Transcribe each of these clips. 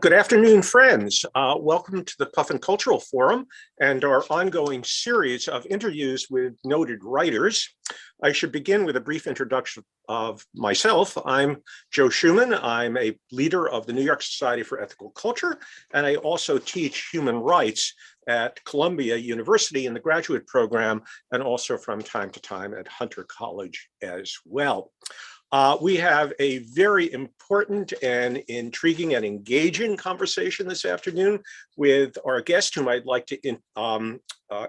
Good afternoon, friends. Welcome to the Puffin Cultural Forum and our ongoing series of interviews with noted writers. I should begin with a brief introduction of myself. I'm Joe Chuman. I'm a leader of the New York Society for Ethical Culture, and I also teach human rights at Columbia University in the graduate program, and also from time to time at Hunter College as well. We have a very important and intriguing and engaging conversation this afternoon with our guest, whom I'd like to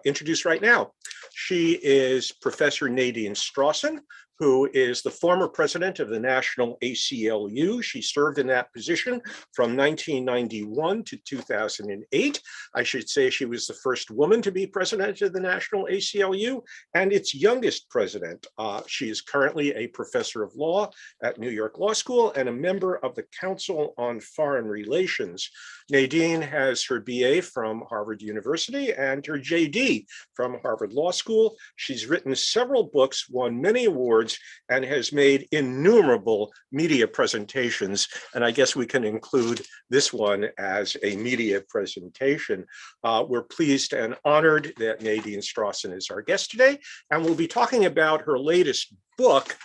introduce right now. She is Professor Nadine Strossen, who is the former president of the National ACLU. She served in that position from 1991 to 2008. I should say she was the first woman to be president of the National ACLU and its youngest president. She is currently a professor of law at New York Law School and a member of the Council on Foreign Relations. Nadine has her BA from Harvard University and her JD from Harvard Law School. She's written several books, won many awards, and has made innumerable media presentations. And I guess we can include this one as a media presentation. We're pleased and honored that Nadine Strossen is our guest today, and we'll be talking about her latest book,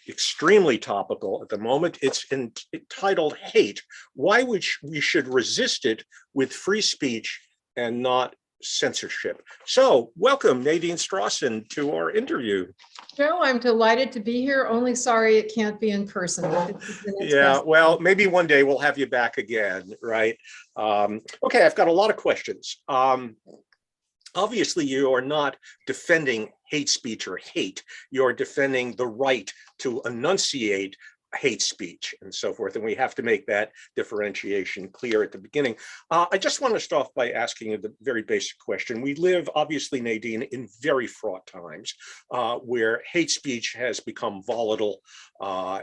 extremely topical at the moment. It's entitled Hate: Why we should resist it with free speech and not censorship. So welcome, Nadine Strossen, to our interview. Joe, I'm delighted to be here. Only sorry it can't be in person. Yeah, well, maybe one day we'll have you back again, right? Okay, I've got a lot of questions. Obviously, you are not defending hate speech or hate. You're defending the right to enunciate hate speech and so forth, and we have to make that differentiation clear at the beginning. I just want to start off by asking you the very basic question. We live, obviously, Nadine, in very fraught times where hate speech has become volatile.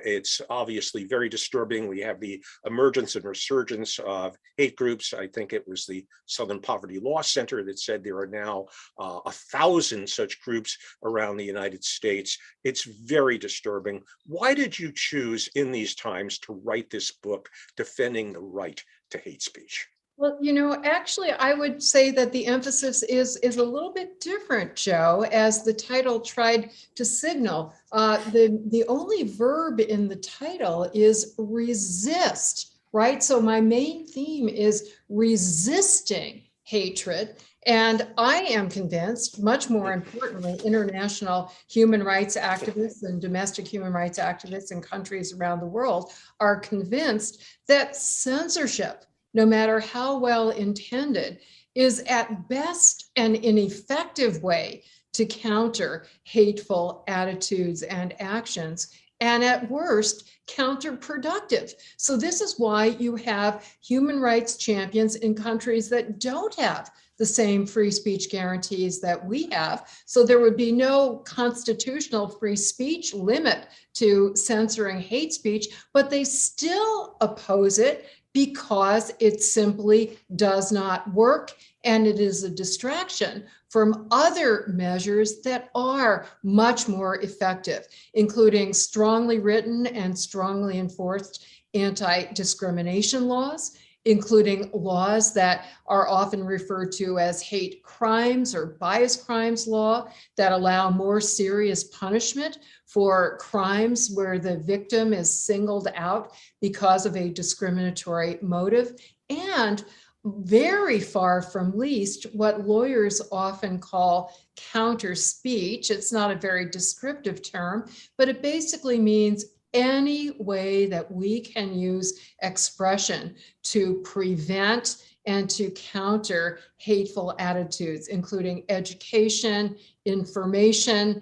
It's obviously very disturbing. We have the emergence and resurgence of hate groups. I think it was the Southern Poverty Law Center that said there are now 1,000 such groups around the United States. It's very disturbing. Why did you choose in these times to write this book defending the right to hate speech? Well, you know, actually, I would say that the emphasis is a little bit different, Joe, as the title tried to signal. The only verb in the title is resist, right? So my main theme is resisting hatred. And I am convinced, much more importantly, international human rights activists and domestic human rights activists in countries around the world are convinced that censorship, no matter how well intended, is at best an ineffective way to counter hateful attitudes and actions, and at worst, counterproductive. So this is why you have human rights champions in countries that don't have the same free speech guarantees that we have. So there would be no constitutional free speech limit to censoring hate speech, but they still oppose it because it simply does not work, and it is a distraction from other measures that are much more effective, including strongly written and strongly enforced anti-discrimination laws, including laws that are often referred to as hate crimes or bias crimes law that allow more serious punishment for crimes where the victim is singled out because of a discriminatory motive, and very far from least what lawyers often call counter speech. It's not a very descriptive term, but it basically means any way that we can use expression to prevent and to counter hateful attitudes, including education, information,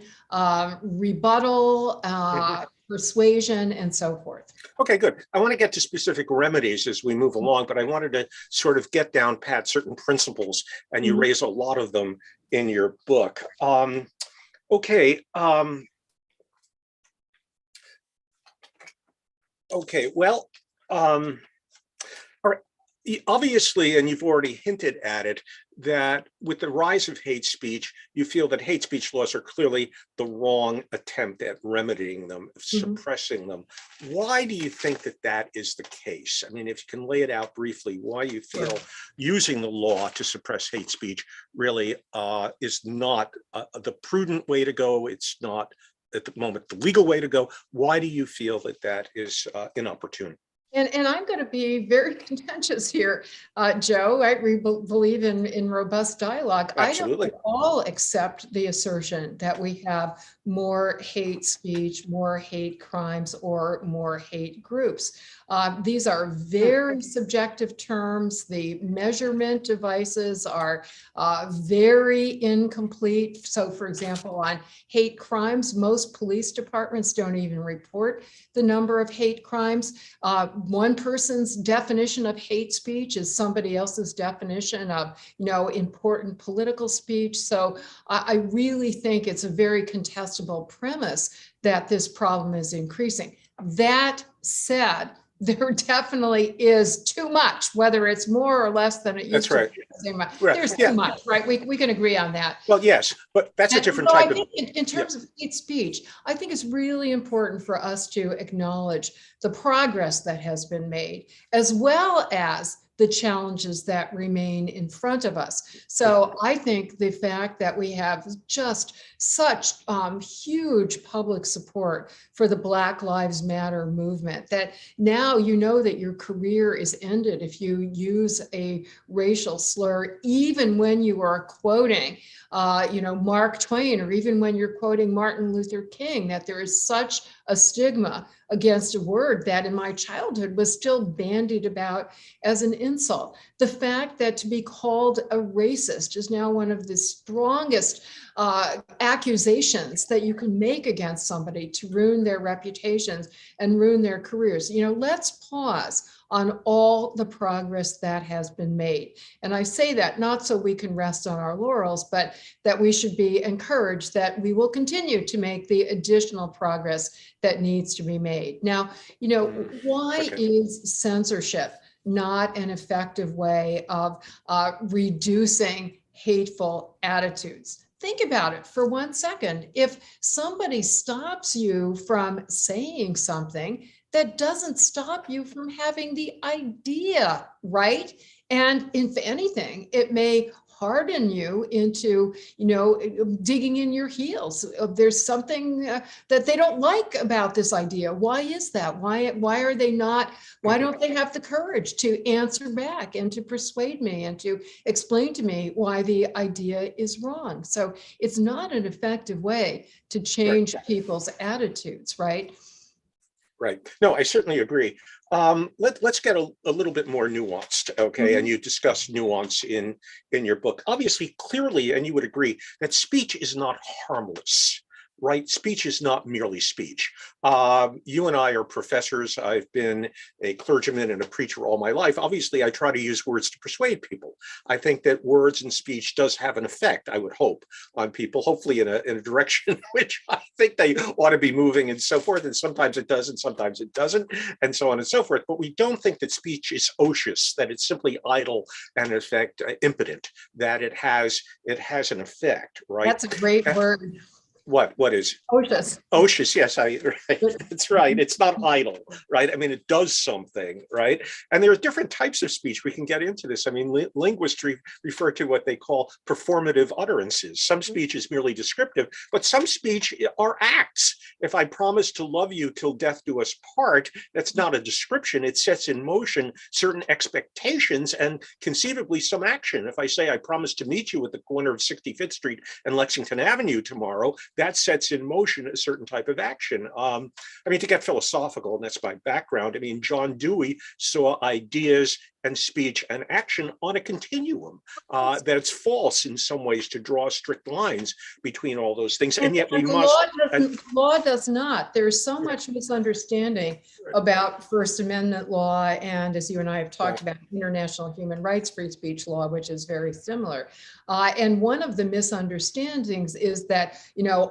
rebuttal, persuasion, and so forth. Okay, good. I want to get to specific remedies as we move along, but I wanted to sort of get down pat certain principles, and you raise a lot of them in your book. Okay, well, all right. Obviously, and you've already hinted at it, that with the rise of hate speech, you feel that hate speech laws are clearly the wrong attempt at remedying them, suppressing them. Why do you think that that is the case? I mean, if you can lay it out briefly, why you feel using the law to suppress hate speech really is not the prudent way to go. It's not at the moment the legal way to go. Why do you feel that that is inopportune? And I'm going to be very contentious here, Joe. Right? We believe in robust dialogue. Absolutely. I don't at all accept the assertion that we have more hate speech, more hate crimes, or more hate groups. These are very subjective terms. The measurement devices are very incomplete. So, for example, on hate crimes, most police departments don't even report the number of hate crimes. One person's definition of hate speech is somebody else's definition of, important political speech. So I really think it's a very contestable premise that this problem is increasing. That said, there definitely is too much, whether it's more or less than it used to be. There's too much, right? We can agree on that. Well, yes, but that's a different type of. In terms of hate speech, I think it's really important for us to acknowledge the progress that has been made, as well as the challenges that remain in front of us. So I think the fact that we have just such huge public support for the Black Lives Matter movement, that now you know that your career is ended if you use a racial slur, even when you are quoting Mark Twain, or even when you're quoting Martin Luther King, that there is such a stigma against a word that in my childhood was still bandied about as an insult. The fact that to be called a racist is now one of the strongest accusations that you can make against somebody to ruin their reputations and ruin their careers. Let's pause on all the progress that has been made. And I say that not so we can rest on our laurels, but that we should be encouraged that we will continue to make the additional progress that needs to be made. Now, why is censorship not an effective way of reducing hateful attitudes? Think about it for 1 second. If somebody stops you from saying something, that doesn't stop you from having the idea, right? And if anything, it may harden you into, digging in your heels. There's something that they don't like about this idea. Why is that? Why are they not? Why don't they have the courage to answer back and to persuade me and to explain to me why the idea is wrong? So it's not an effective way to change people's attitudes, right? Right. No, I certainly agree. Let's get a little bit more nuanced, okay? And you discuss nuance in your book. Obviously, clearly, and you would agree that speech is not harmless, right? Speech is not merely speech. You and I are professors. I've been a clergyman and a preacher all my life. Obviously, I try to use words to persuade people. I think that words and speech does have an effect, I would hope, on people, hopefully in a direction which I think they ought to be moving and so forth. And sometimes it does, and sometimes it doesn't, and so on and so forth. But we don't think that speech is ocious, that it's simply idle and in effect impotent, that it has an effect, right? That's a great word. What is? Ocious. Ocious, yes, right. That's right. It's not idle, right? I mean, it does something, right? And there are different types of speech. We can get into this. I mean, linguists refer to what they call performative utterances. Some speech is merely descriptive, but some speech are acts. If I promise to love you till death do us part, that's not a description. It sets in motion certain expectations and conceivably some action. If I say I promise to meet you at the corner of 65th Street and Lexington Avenue tomorrow, that sets in motion a certain type of action. I mean, to get philosophical, and that's my background, I mean, John Dewey saw ideas and speech and action on a continuum, that it's false in some ways to draw strict lines between all those things. And yet we must. Law does not. There's so much misunderstanding about First Amendment law, and as you and I have talked about, international human rights free speech law, which is very similar. And one of the misunderstandings is that,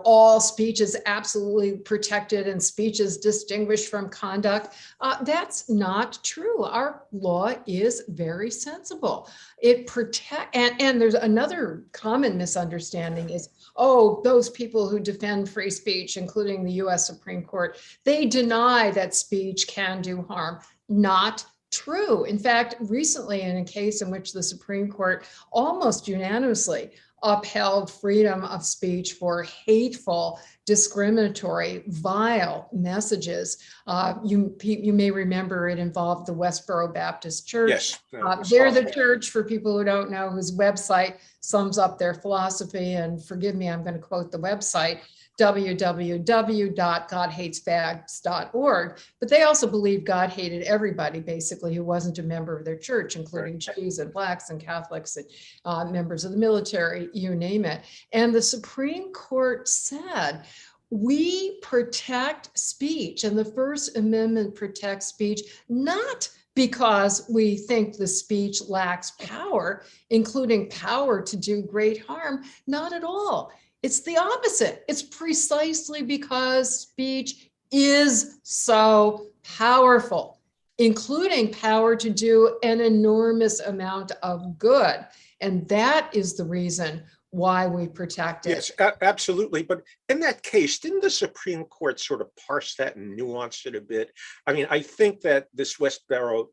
all speech is absolutely protected and speech is distinguished from conduct. That's not true. Our law is is very sensible. It protect, and there's another common misunderstanding is, oh, those people who defend free speech, including the US Supreme Court, they deny that speech can do harm. Not true. In fact, recently in a case in which the Supreme Court almost unanimously upheld freedom of speech for hateful, discriminatory, vile messages. You may remember it involved the Westboro Baptist Church. Yes. They're the church, for people who don't know, whose website sums up their philosophy. And forgive me, I'm going to quote the website, www.godhatesfags.org. But they also believe God hated everybody, basically, who wasn't a member of their church, including Jews and Blacks and Catholics and members of the military, you name it. And the Supreme Court said, we protect speech, and the First Amendment protects speech, not because we think the speech lacks power, including power to do great harm, not at all. It's the opposite. It's precisely because speech is so powerful, including power to do an enormous amount of good. And that is the reason why we protect it. Yes, absolutely. But in that case, didn't the Supreme Court sort of parse that and nuance it a bit? I mean, I think that this Westboro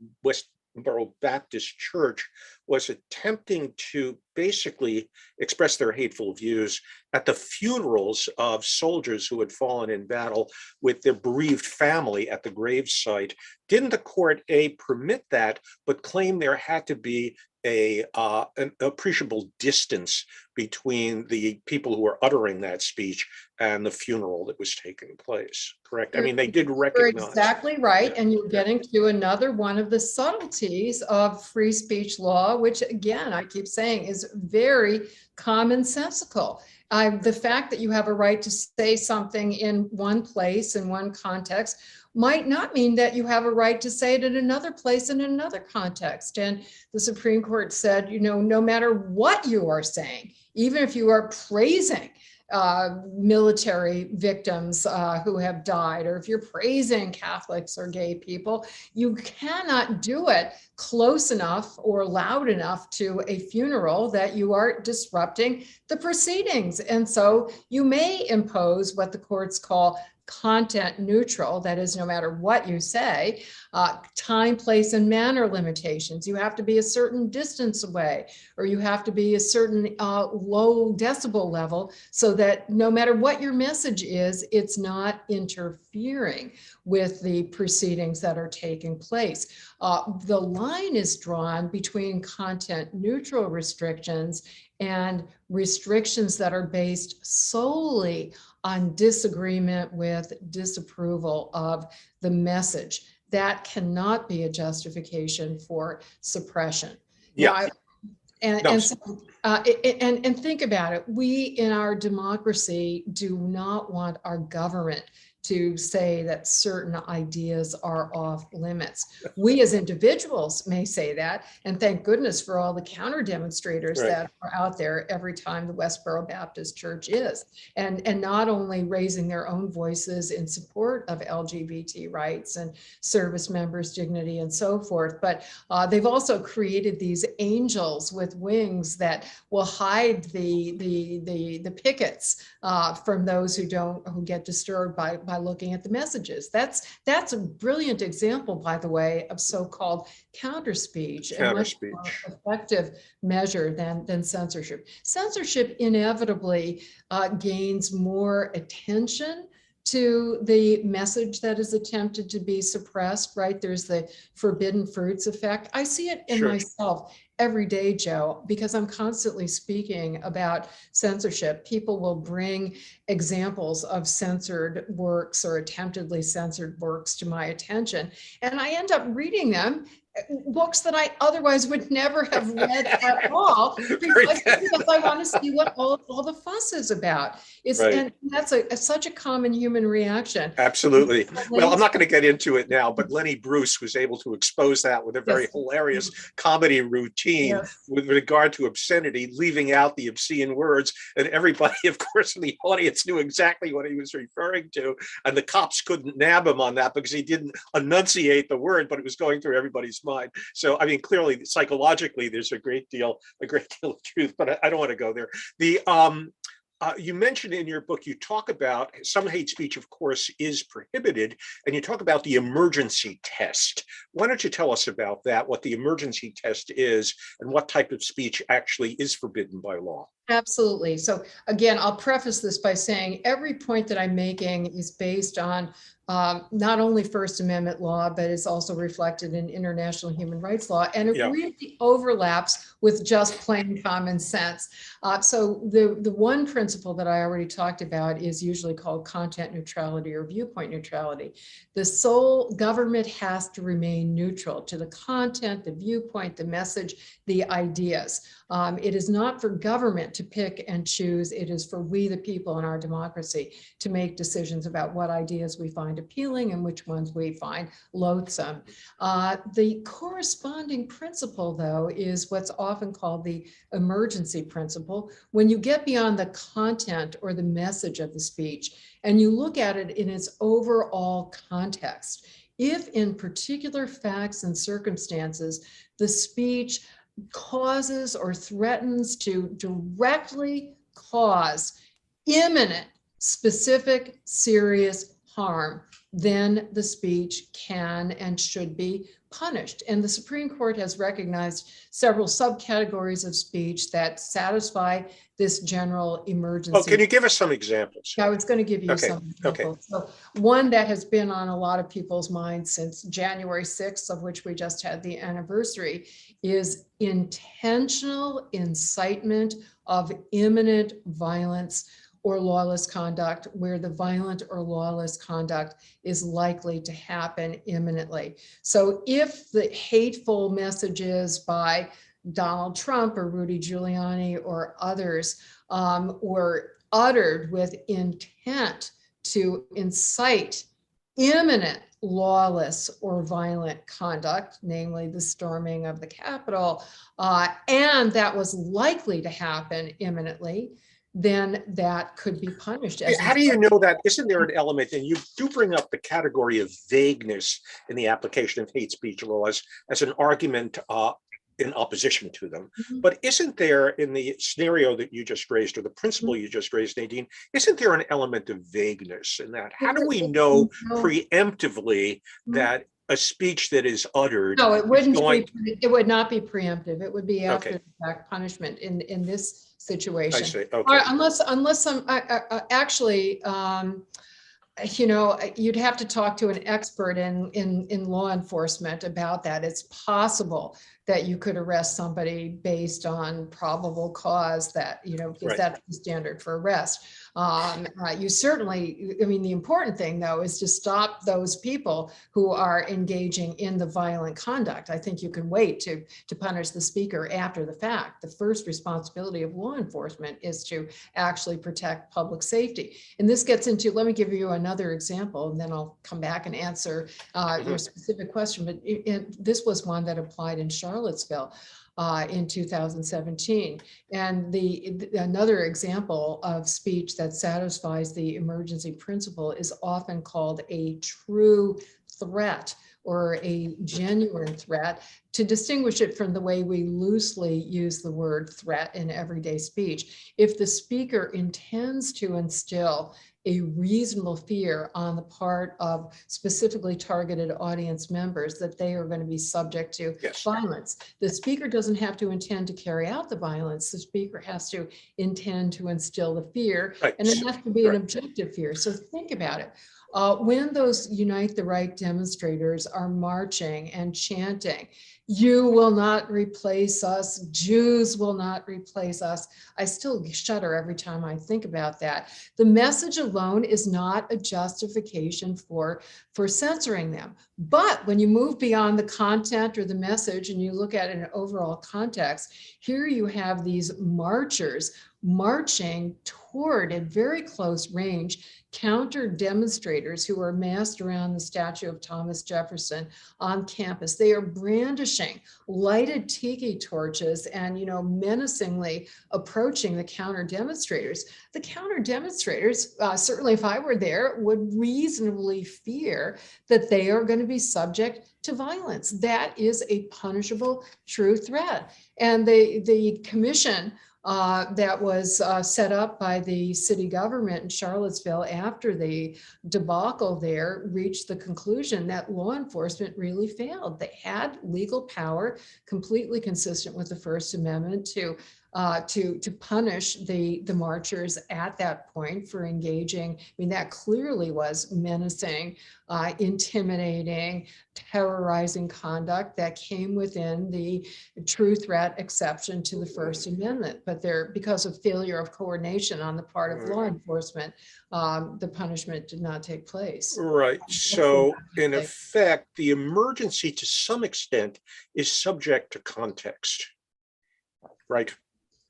Baptist Church was attempting to basically express their hateful views at the funerals of soldiers who had fallen in battle with their bereaved family at the gravesite. Didn't the court, permit that, but claim there had to be an appreciable distance between the people who were uttering that speech and the funeral that was taking place, correct? I mean, they did recognize. You're exactly right. And you're getting to another one of the subtleties of free speech law, which again, I keep saying is very commonsensical. The fact that you have a right to say something in one place, in one context, might not mean that you have a right to say it in another place in another context. And the Supreme Court said, no matter what you are saying, even if you are praising military victims who have died, or if you're praising Catholics or gay people, you cannot do it close enough or loud enough to a funeral that you are disrupting the proceedings. And so you may impose what the courts call content neutral, that is, no matter what you say, time, place, and manner limitations. You have to be a certain distance away, or you have to be a certain low decibel level, so that no matter what your message is, it's not interfering with the proceedings that are taking place. The line is drawn between content neutral restrictions and restrictions that are based solely on disagreement with, disapproval of the message. That cannot be a justification for suppression. Yeah. And think about it. We in our democracy do not want our government to say that certain ideas are off limits. We as individuals may say that, and thank goodness for all the counter demonstrators that are out there every time the Westboro Baptist Church is, and not only raising their own voices in support of LGBT rights and service members' dignity and so forth, but they've also created these angels with wings that will hide the pickets from those who get disturbed by looking at the messages. That's a brilliant example, by the way, of so-called counter speech, a much more effective measure than censorship. Censorship inevitably gains more attention to the message that is attempted to be suppressed, right? There's the forbidden fruits effect. I see it in myself every day, Joe, because I'm constantly speaking about censorship. People will bring examples of censored works or attemptedly censored works to my attention, and I end up reading them, books that I otherwise would never have read at all, because I want to see what all the fuss is about. And that's such a common human reaction. Absolutely. Well, I'm not going to get into it now, but Lenny Bruce was able to expose that with a very hilarious comedy routine with regard to obscenity, leaving out the obscene words. And everybody, of course, in the audience knew exactly what he was referring to. And the cops couldn't nab him on that because he didn't enunciate the word, but it was going through everybody's one's mind. So, I mean, clearly, psychologically, there's a great deal of truth, but I don't want to go there. You mentioned in your book, you talk about some hate speech, of course, is prohibited, and you talk about the emergency test. Why don't you tell us about that, what the emergency test is, and what type of speech actually is forbidden by law? Absolutely. So again, I'll preface this by saying every point that I'm making is based on not only First Amendment law, but it's also reflected in international human rights law. And it really overlaps with just plain common sense. So the one principle that I already talked about is usually called content neutrality or viewpoint neutrality. The sole government has to remain neutral to the content, the viewpoint, the message, the ideas. It is not for government to pick and choose. It is for we, the people in our democracy, to make decisions about what ideas we find appealing and which ones we find loathsome. The corresponding principle, though, is what's often called the emergency principle. When you get beyond the content or the message of the speech and you look at it in its overall context, if in particular facts and circumstances, the speech causes or threatens to directly cause imminent, specific, serious harm, then the speech can and should be punished. And the Supreme Court has recognized several subcategories of speech that satisfy this general emergency. Oh, can you give us some examples? I was going to give you some examples. So one that has been on a lot of people's minds since January 6th, of which we just had the anniversary, is intentional incitement of imminent violence or lawless conduct, where the violent or lawless conduct is likely to happen imminently. So if the hateful messages by Donald Trump or Rudy Giuliani or others were uttered with intent to incite imminent lawless or violent conduct, namely the storming of the Capitol, and that was likely to happen imminently, then that could be punished. How do you know that? Isn't there an element, and you do bring up the category of vagueness in the application of hate speech laws as an argument in opposition to them. Mm-hmm. But isn't there, in the scenario that you just raised, or the principle you just raised, Nadine, isn't there an element of vagueness in that? How do we know preemptively that a speech that is uttered? No, it wouldn't be. It would not be preemptive. It would be after the fact punishment in this situation. I see. Okay. Unless I'm actually. You know, you'd have to talk to an expert in law enforcement about that. It's possible that you could arrest somebody based on probable cause, that, you know, because that's the standard for arrest. You certainly, I mean, the important thing, though, is to stop those people who are engaging in the violent conduct. I think you can wait to punish the speaker after the fact. The first responsibility of law enforcement is to actually protect public safety. And this gets into, let me give you another example, and then I'll come back and answer your specific question. But this was one that applied in Charlottesville in 2017. And another example of speech that satisfies the emergency principle is often called a true threat or a genuine threat, to distinguish it from the way we loosely use the word threat in everyday speech. If the speaker intends to instill a reasonable fear on the part of specifically targeted audience members that they are going to be subject to violence, the speaker doesn't have to intend to carry out the violence. The speaker has to intend to instill the fear, and it has to be an objective fear. So think about it. When those Unite the Right demonstrators are marching and chanting, "You will not replace us, Jews will not replace us," I still shudder every time I think about that. The message alone is not a justification for censoring them. But when you move beyond the content or the message and you look at an overall context, here you have these marchers marching toward, at very close range, counter demonstrators who are massed around the statue of Thomas Jefferson on campus. They are brandishing lighted tiki torches and, you know, menacingly approaching the counter demonstrators. The counter demonstrators, certainly if I were there, would reasonably fear that they are going to be subject to violence. That is a punishable true threat. And the commission that was set up by the city government in Charlottesville after the debacle there reached the conclusion that law enforcement really failed. They had legal power, completely consistent with the First Amendment, to punish the marchers at that point for engaging. I mean, that clearly was menacing, intimidating, terrorizing conduct that came within the true threat exception to the First Amendment. But because of failure of coordination on the part of law enforcement, the punishment did not take place. Right. So in effect, the emergency to some extent is subject to context, right?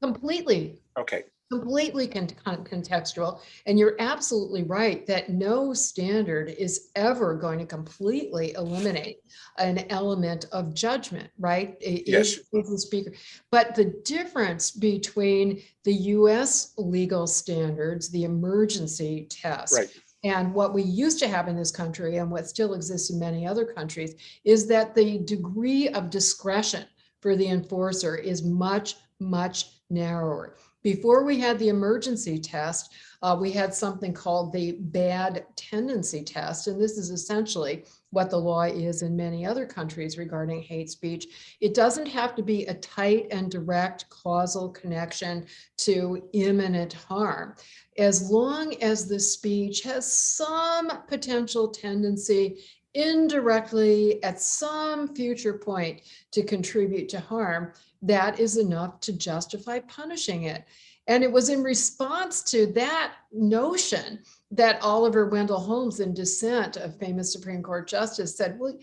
Completely. Okay. Completely contextual. And you're absolutely right that no standard is ever going to completely eliminate an element of judgment, right? Yes. Is the speaker. But the difference between the US legal standards, the emergency test, Right. and what we used to have in this country and what still exists in many other countries is that the degree of discretion for the enforcer is much, much narrower. Before we had the emergency test, we had something called the bad tendency test. And this is essentially what the law is in many other countries regarding hate speech. It doesn't have to be a tight and direct causal connection to imminent harm. As long as the speech has some potential tendency indirectly at some future point to contribute to harm, that is enough to justify punishing it. And it was in response to that notion that Oliver Wendell Holmes, in dissent, a famous Supreme Court justice, said, well,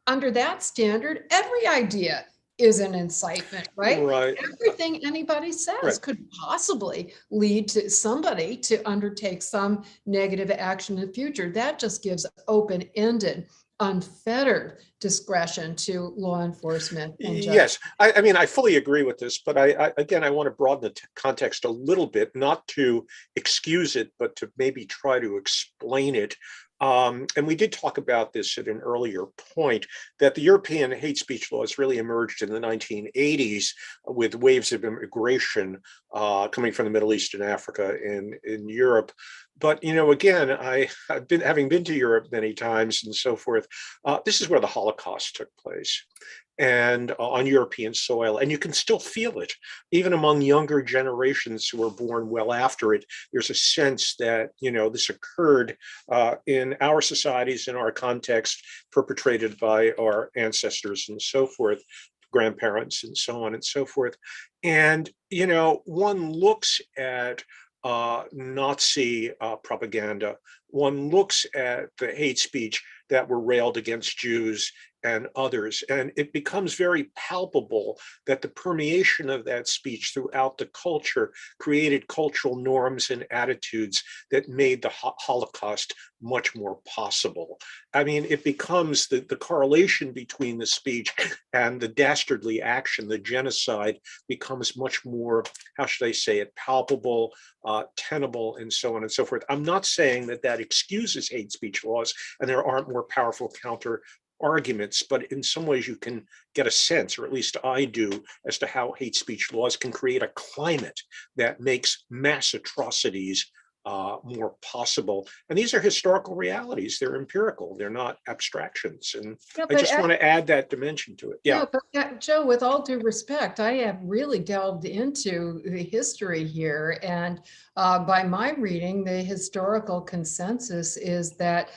under that standard, every idea is an incitement, right? Right. Everything anybody says could possibly lead to somebody to undertake some negative action in the future. That just gives open-ended, unfettered discretion to law enforcement. And yes, I mean, I fully agree with this, but I want to broaden the context a little bit, not to excuse it, but to maybe try to explain it. And we did talk about this at an earlier point, that the European hate speech laws really emerged in the 1980s with waves of immigration coming from the Middle East and Africa in Europe. But, again, having been to Europe many times and so forth, this is where the Holocaust took place, and on European soil. And you can still feel it, even among younger generations who were born well after it. There's a sense that, this occurred in our societies, in our context, perpetrated by our ancestors and so forth, grandparents and so on and so forth. And, one looks at Nazi propaganda, one looks at the hate speech that were railed against Jews and others, and it becomes very palpable that the permeation of that speech throughout the culture created cultural norms and attitudes that made the Holocaust much more possible. I mean, it becomes the correlation between the speech and the dastardly action, the genocide, becomes much more, how should I say it, palpable, tenable, and so on and so forth. I'm not saying that excuses hate speech laws and there aren't more powerful counter arguments, but in some ways you can get a sense, or at least I do, as to how hate speech laws can create a climate that makes mass atrocities more possible. And these are historical realities. They're empirical. They're not abstractions. And I just want to add that dimension to it. Yeah. But Joe, with all due respect, I have really delved into the history here. And by my reading, the historical consensus is that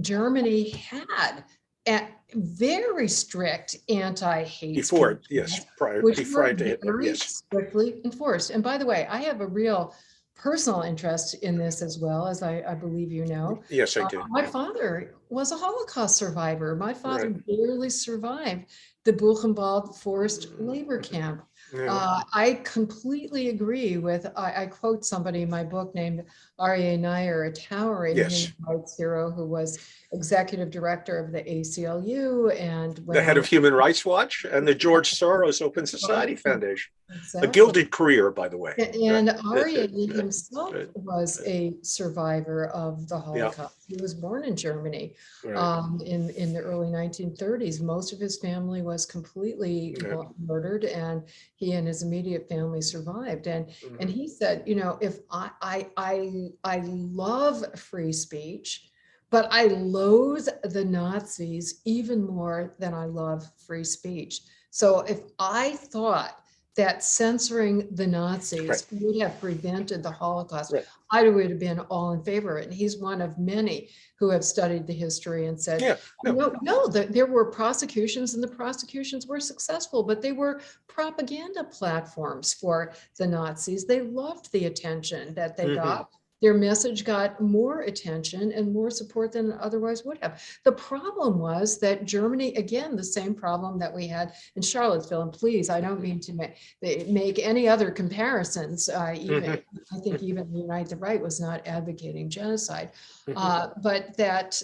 Germany had a very strict anti-hate before, speech, yes, prior which before were to Hitler, very yes, strictly enforced. And by the way, I have a real personal interest in this as well, as I believe you know. Yes, I do. My father was a Holocaust survivor. My father Right. barely survived the Buchenwald forced labor camp. Yeah. I completely agree with, I quote somebody in my book named Aryeh Nair, a towering Yes. human rights hero who was executive director of the ACLU and The went head on. of Human Rights Watch and the George Soros Open Society Foundation. A Exactly. gilded career, by the way. And That- Aryeh himself that- was a survivor of the yeah, Holocaust. He was born in Germany right. in the early 1930s. Most of his family was completely Yeah. murdered, and he and his immediate family survived. And he said, you know, if I love free speech, but I loathe the Nazis even more than I love free speech. So if I thought that censoring the Right. Nazis would have prevented the Holocaust, Right. I would have been all in favor of it. And he's one of many who have studied the history and said, Yeah. No. no, there were prosecutions and the prosecutions were successful, but they were propaganda platforms for the Nazis. They loved the attention that they got. Their message got more attention and more support than it otherwise would have. The problem was that Germany, again, the same problem that we had in Charlottesville, and please, I don't mean to make any other comparisons. Even I think even Unite the Right was not advocating genocide, but that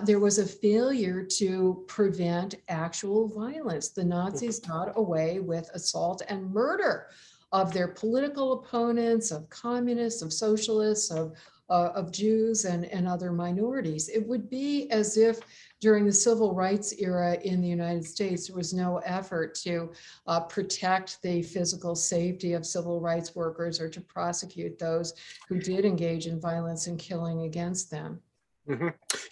there was a failure to prevent actual violence. The Nazis got away with assault and murder of their political opponents, of communists, of socialists, of Jews and other minorities. It would be as if during the civil rights era in the United States, there was no effort to protect the physical safety of civil rights workers or to prosecute those who did engage in violence and killing against them.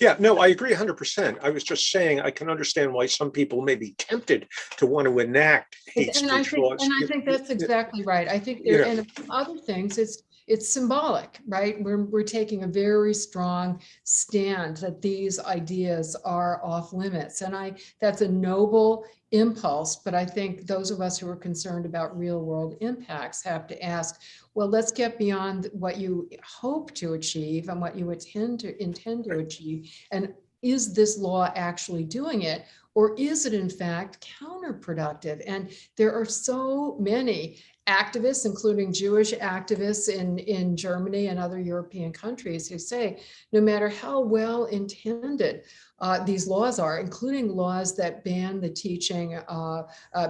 Yeah, no, I agree 100%. I was just saying I can understand why some people may be tempted to want to enact hate speech laws. And I think that's exactly right. I think there, and other things, it's symbolic, right? We're taking a very strong stand that these ideas are off limits. And that's a noble impulse, but I think those of us who are concerned about real world impacts have to ask, well, let's get beyond what you hope to achieve and what you intend to achieve. And is this law actually doing it? Or is it in fact counterproductive? And there are so many activists, including Jewish activists in Germany and other European countries, who say no matter how well intended these laws are, including laws that ban the teaching,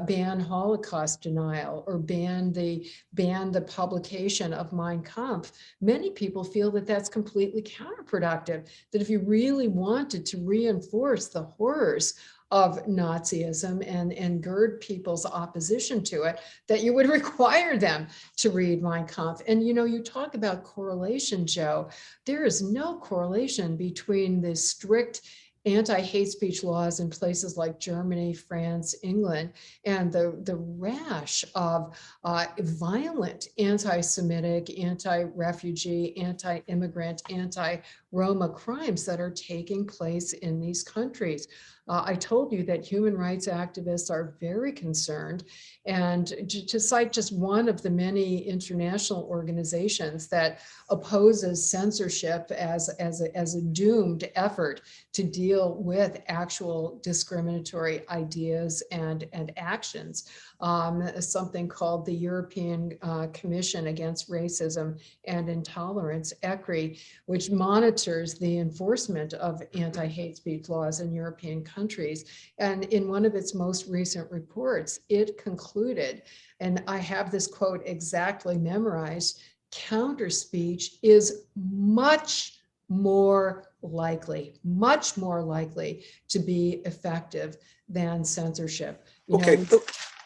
ban Holocaust denial, or ban the publication of Mein Kampf, many people feel that that's completely counterproductive, that if you really wanted to reinforce the horrors of Nazism and gird people's opposition to it, that you would require them to read Mein Kampf. And you talk about correlation, Joe. There is no correlation between the strict anti-hate speech laws in places like Germany, France, England, and the rash of violent anti-Semitic, anti-refugee, anti-immigrant, anti-Roma crimes that are taking place in these countries. I told you that human rights activists are very concerned, and to cite just one of the many international organizations that opposes censorship as a doomed effort to deal with actual discriminatory ideas and actions, something called the European Commission Against Racism and Intolerance, ECRI, which monitors the enforcement of anti-hate speech laws in European countries. And in one of its most recent reports, it concluded, and I have this quote exactly memorized, counter speech is much more likely to be effective than censorship. Okay.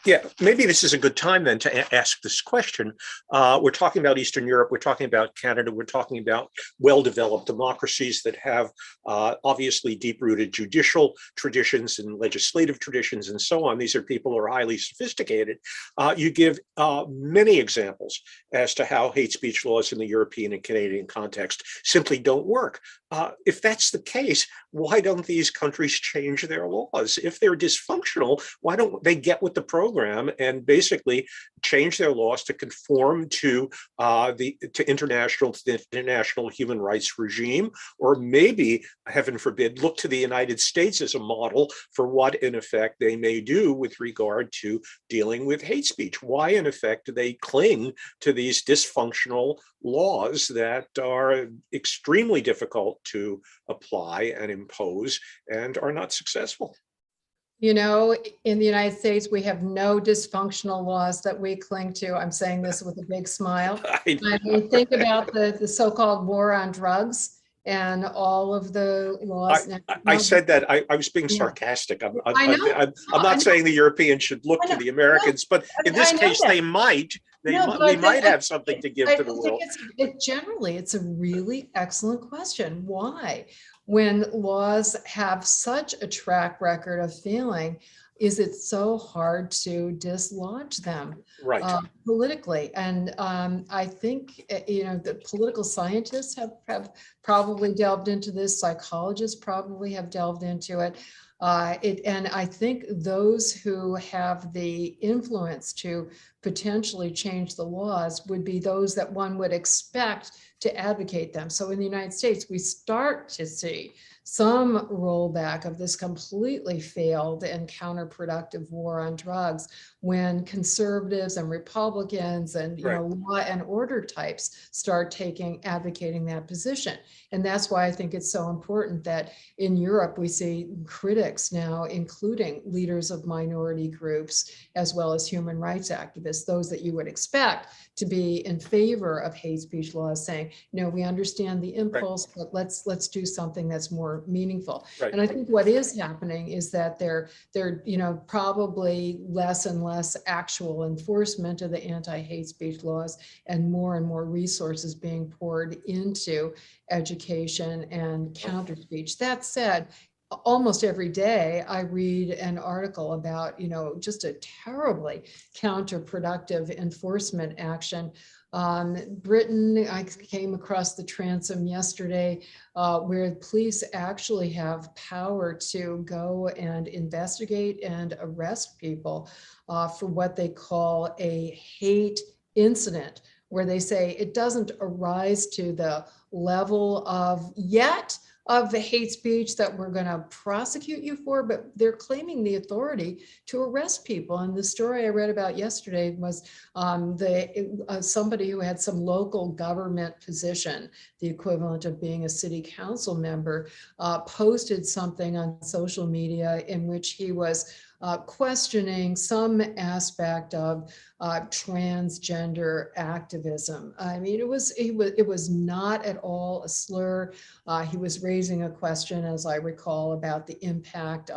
Yeah, maybe this is a good time then to ask this question. We're talking about Eastern Europe, we're talking about Canada, we're talking about well-developed democracies that have obviously deep-rooted judicial traditions and legislative traditions and so on. These are people who are highly sophisticated. You give many examples as to how hate speech laws in the European and Canadian context simply don't work. If that's the case, why don't these countries change their laws? If they're dysfunctional, why don't they get with the program program and basically change their laws to conform to the international human rights regime, or maybe, heaven forbid, look to the United States as a model for what, in effect, they may do with regard to dealing with hate speech. Why, in effect, do they cling to these dysfunctional laws that are extremely difficult to apply and impose and are not successful? You know, in the United States, we have no dysfunctional laws that we cling to. I'm saying this with a big smile. I mean, think about the so-called war on drugs and all of the laws. I said that I was being sarcastic. I'm not saying the Europeans should look to the Americans, but in this case, they might. We might have something to give to the world. Generally, it's a really excellent question. Why? When laws have such a track record of failing, is it so hard to dislodge them politically? And I think, the political scientists have probably delved into this. Psychologists probably have delved into it. And I think those who have the influence to potentially change the laws would be those that one would expect to advocate them. So in the United States, we start to see some rollback of this completely failed and counterproductive war on drugs when conservatives and Republicans and law and order types start advocating that position. And that's why I think it's so important that in Europe we see critics now, including leaders of minority groups as well as human rights activists, those that you would expect to be in favor of hate speech laws, saying, we understand the impulse, but let's do something that's more meaningful. And I think what is happening is that they're probably less and less actual enforcement of the anti-hate speech laws and more resources being poured into education and counter speech. That said, almost every day I read an article about, just a terribly counterproductive enforcement action. Britain, I came across the transom yesterday where police actually have power to go and investigate and arrest people for what they call a hate incident, where they say it doesn't arise to the level of the hate speech that we're going to prosecute you for, but they're claiming the authority to arrest people. And the story I read about yesterday was somebody who had some local government position, the equivalent of being a city council member, posted something on social media in which he was questioning some aspect of transgender activism. I mean, it was not at all a slur. He was raising a question, as I recall, about the impact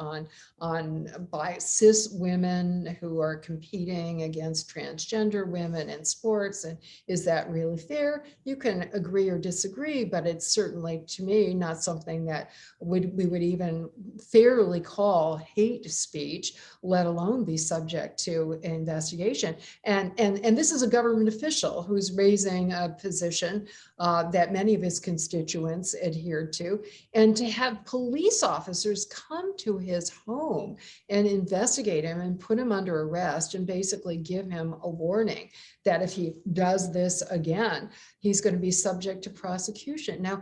by cis women who are competing against transgender women in sports, and is that really fair? You can agree or disagree, but it's certainly, to me, not something that we would even fairly call hate speech, let alone be subject to investigation. And this is a government official who's raising a position that many of his constituents adhered to. And to have police officers come to his home and investigate him and put him under arrest and basically give him a warning that if he does this again, he's going to be subject to prosecution. Now,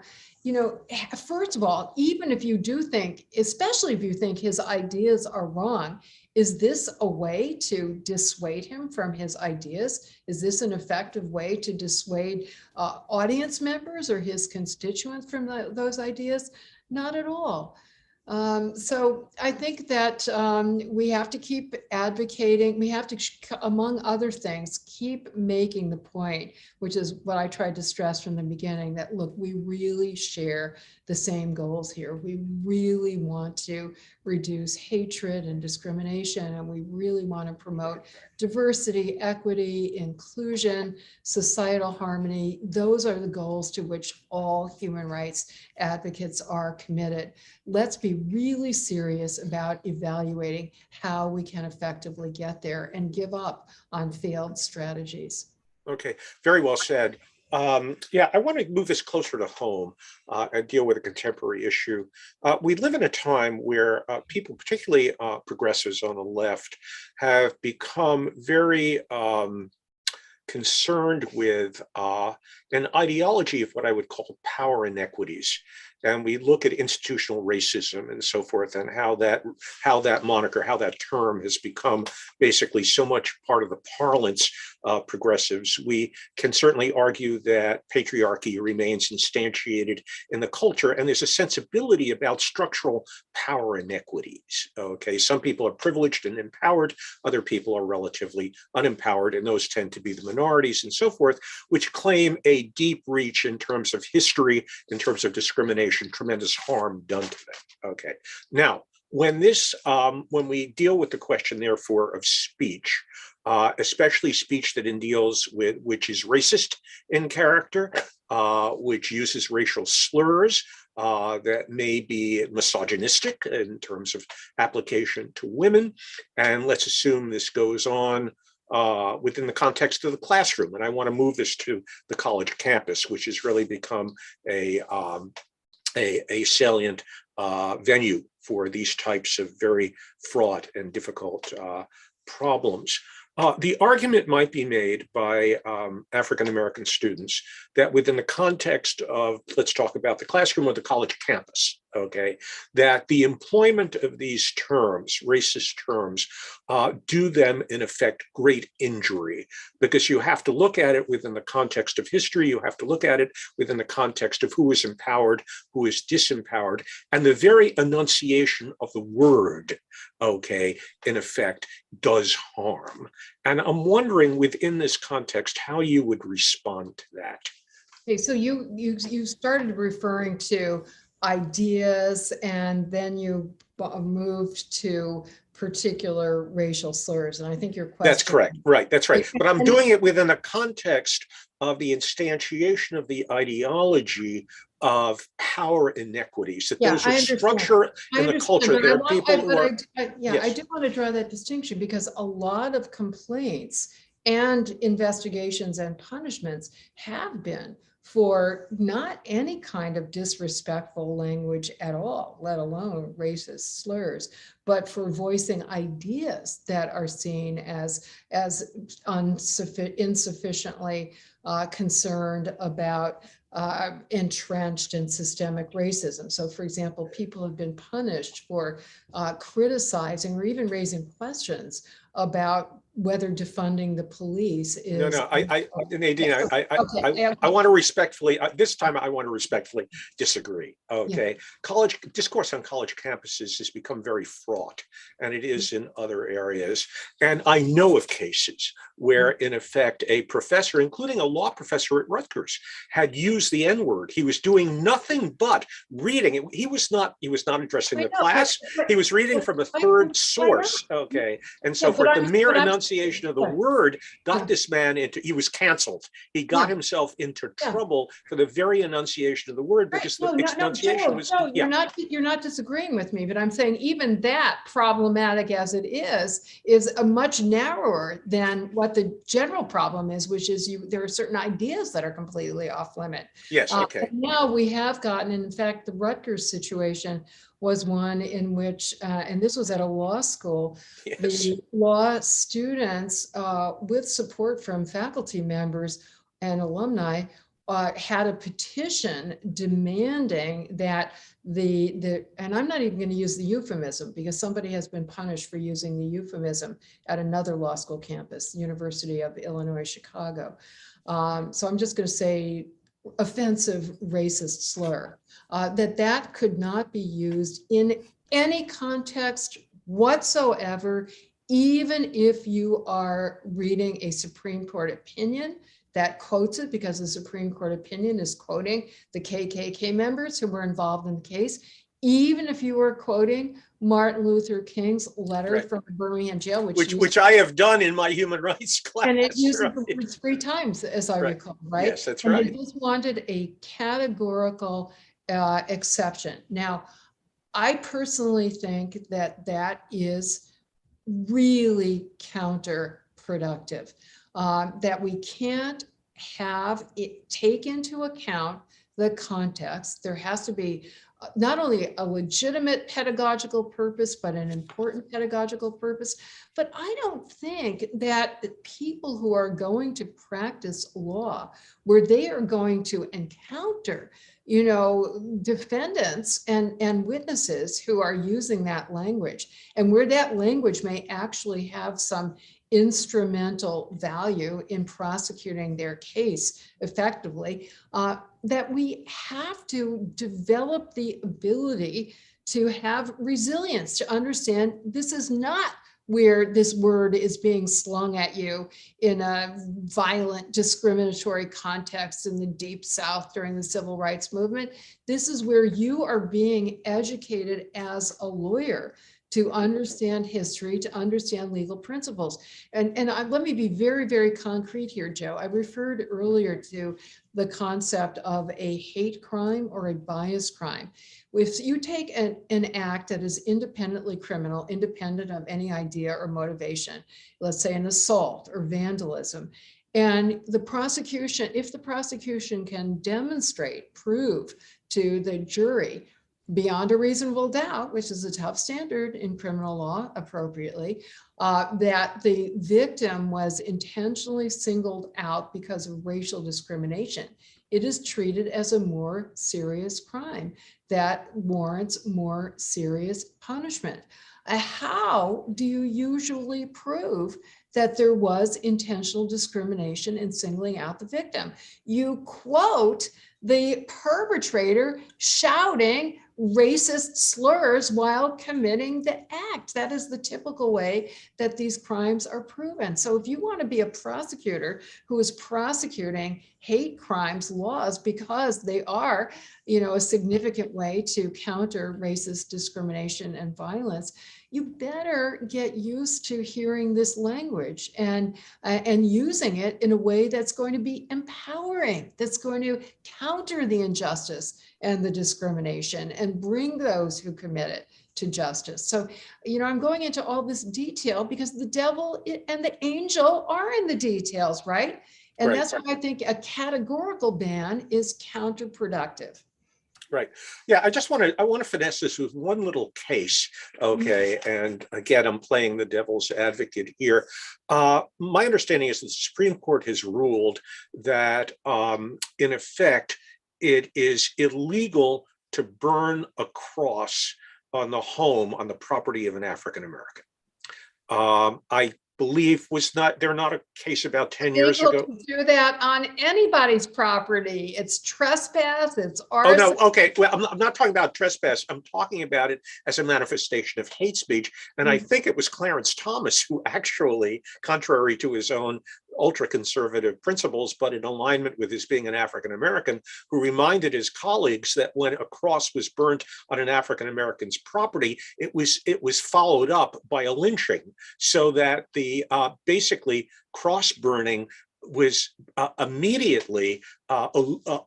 first of all, even if you do think, especially if you think his ideas are wrong, is this a way to dissuade him from his ideas? Is this an effective way to dissuade audience members or his constituents from those ideas? Not at all. So I think that we have to keep advocating. We have to, among other things, keep making the point, which is what I tried to stress from the beginning, that, look, we really share the same goals here. We really want to reduce hatred and discrimination, and we really want to promote diversity, equity, inclusion, societal harmony. Those are the goals to which all human rights advocates are committed. Let's be really serious about evaluating how we can effectively get there and give up on failed strategies. Okay, very well said. Yeah, I want to move this closer to home and deal with a contemporary issue. We live in a time where people, particularly progressives on the left, have become very concerned with an ideology of what I would call power inequities. And we look at institutional racism and so forth, and how that moniker, how that term has become basically so much part of the parlance of progressives. We can certainly argue that patriarchy remains instantiated in the culture, and there's a sensibility about structural power inequities. Okay, some people are privileged and empowered, other people are relatively unempowered, and those tend to be the minorities and so forth, which claim a deep reach in terms of history, in terms of discrimination, tremendous harm done to them. Okay, now when we deal with the question, therefore, of speech, especially speech that deals with which is racist in character, which uses racial slurs, that may be misogynistic in terms of application to women, and let's assume this goes on within the context of the classroom. And I want to move this to the college campus, which has really become a salient venue for these types of very fraught and difficult problems. The argument might be made by African-American students that within the context of, let's talk about the classroom or the college campus, okay, that the employment of these terms, racist terms, do them in effect great injury, because you have to look at it within the context of history, you have to look at it within the context of who is empowered, who is disempowered, and the very enunciation of the word, okay, in effect, does harm. And I'm wondering within this context how you would respond to that. Okay, so you started referring to ideas, and then you moved to particular racial slurs, and I think your question— That's correct, right, that's right. But I'm doing it within the context of the instantiation of the ideology of power inequities, that those are structure in the culture. There are people who are— I do want to draw that distinction, because a lot of complaints and investigations and punishments have been for not any kind of disrespectful language at all, let alone racist slurs, but for voicing ideas that are seen as insufficiently concerned about entrenched and systemic racism. So, for example, people have been punished for criticizing or even raising questions about whether defunding the police is— Nadine, I want to respectfully, this time I want to respectfully disagree, okay? Yeah. College discourse on college campuses has become very fraught, and it is in other areas. And I know of cases where, in effect, a professor, including a law professor at Rutgers, had used the N-word. He was doing nothing but reading. He was not addressing the class. He was reading from a third source, okay? And so for the mere enunciation of the word got this man into— he was canceled. He got himself into trouble for the very enunciation of the word, because the enunciation was— you're not disagreeing with me, but I'm saying even that, problematic as it is a much narrower than what the general problem is, which is there are certain ideas that are completely off limit. Yes, okay. Now we have gotten, in fact, the Rutgers situation was one in which, and this was at a law school, the law students, with support from faculty members and alumni, had a petition demanding that and I'm not even going to use the euphemism, because somebody has been punished for using the euphemism at another law school campus, University of Illinois, Chicago. So I'm just going to say offensive racist slur, that could not be used in any context whatsoever, even if you are reading a Supreme Court opinion that quotes it, because the Supreme Court opinion is quoting the KKK members who were involved in the case. Even if you were quoting Martin Luther King's letter from the Birmingham jail, which I have done in my human rights class. And it used it 3 times, as I recall, right? Yes, that's right. And they just wanted a categorical exception. Now, I personally think that is really counterproductive, that we can't have it take into account the context. There has to be not only a legitimate pedagogical purpose, but an important pedagogical purpose. But I don't think that people who are going to practice law, where they are going to encounter, defendants and witnesses who are using that language, and where that language may actually have some instrumental value in prosecuting their case effectively, that we have to develop the ability to have resilience, to understand this is not where this word is being slung at you in a violent, discriminatory context in the Deep South during the Civil Rights Movement. This is where you are being educated as a lawyer to understand history, to understand legal principles. And let me be very, very concrete here, Joe. I referred earlier to the concept of a hate crime or a bias crime. If you take an act that is independently criminal, independent of any idea or motivation, let's say an assault or vandalism, and the prosecution, if the prosecution can demonstrate, prove to the jury beyond a reasonable doubt, which is a tough standard in criminal law appropriately, that the victim was intentionally singled out because of racial discrimination, it is treated as a more serious crime that warrants more serious punishment. How do you usually prove that there was intentional discrimination in singling out the victim? You quote the perpetrator shouting racist slurs while committing the act. That is the typical way that these crimes are proven. So if you want to be a prosecutor who is prosecuting hate crimes laws because they are, a significant way to counter racist discrimination and violence, you better get used to hearing this language and using it in a way that's going to be empowering, that's going to counter the injustice and the discrimination and bring those who commit it to justice. So, I'm going into all this detail because the devil and the angel are in the details, right? And Right. that's why I think a categorical ban is counterproductive. Right. Yeah, I want to finesse this with one little case. Okay. And again, I'm playing the devil's advocate here. My understanding is that the Supreme Court has ruled that in effect, it is illegal to burn a cross on the property of an African American. I believe they're not a case about 10 years ago. To do that on anybody's property. It's trespass, it's arson. Oh, no. Okay. Well, I'm not talking about trespass. I'm talking about it as a manifestation of hate speech. And I think it was Clarence Thomas who actually, contrary to his own ultra-conservative principles, but in alignment with his being an African-American, who reminded his colleagues that when a cross was burnt on an African-American's property, it was followed up by a lynching, so that the basically cross burning was immediately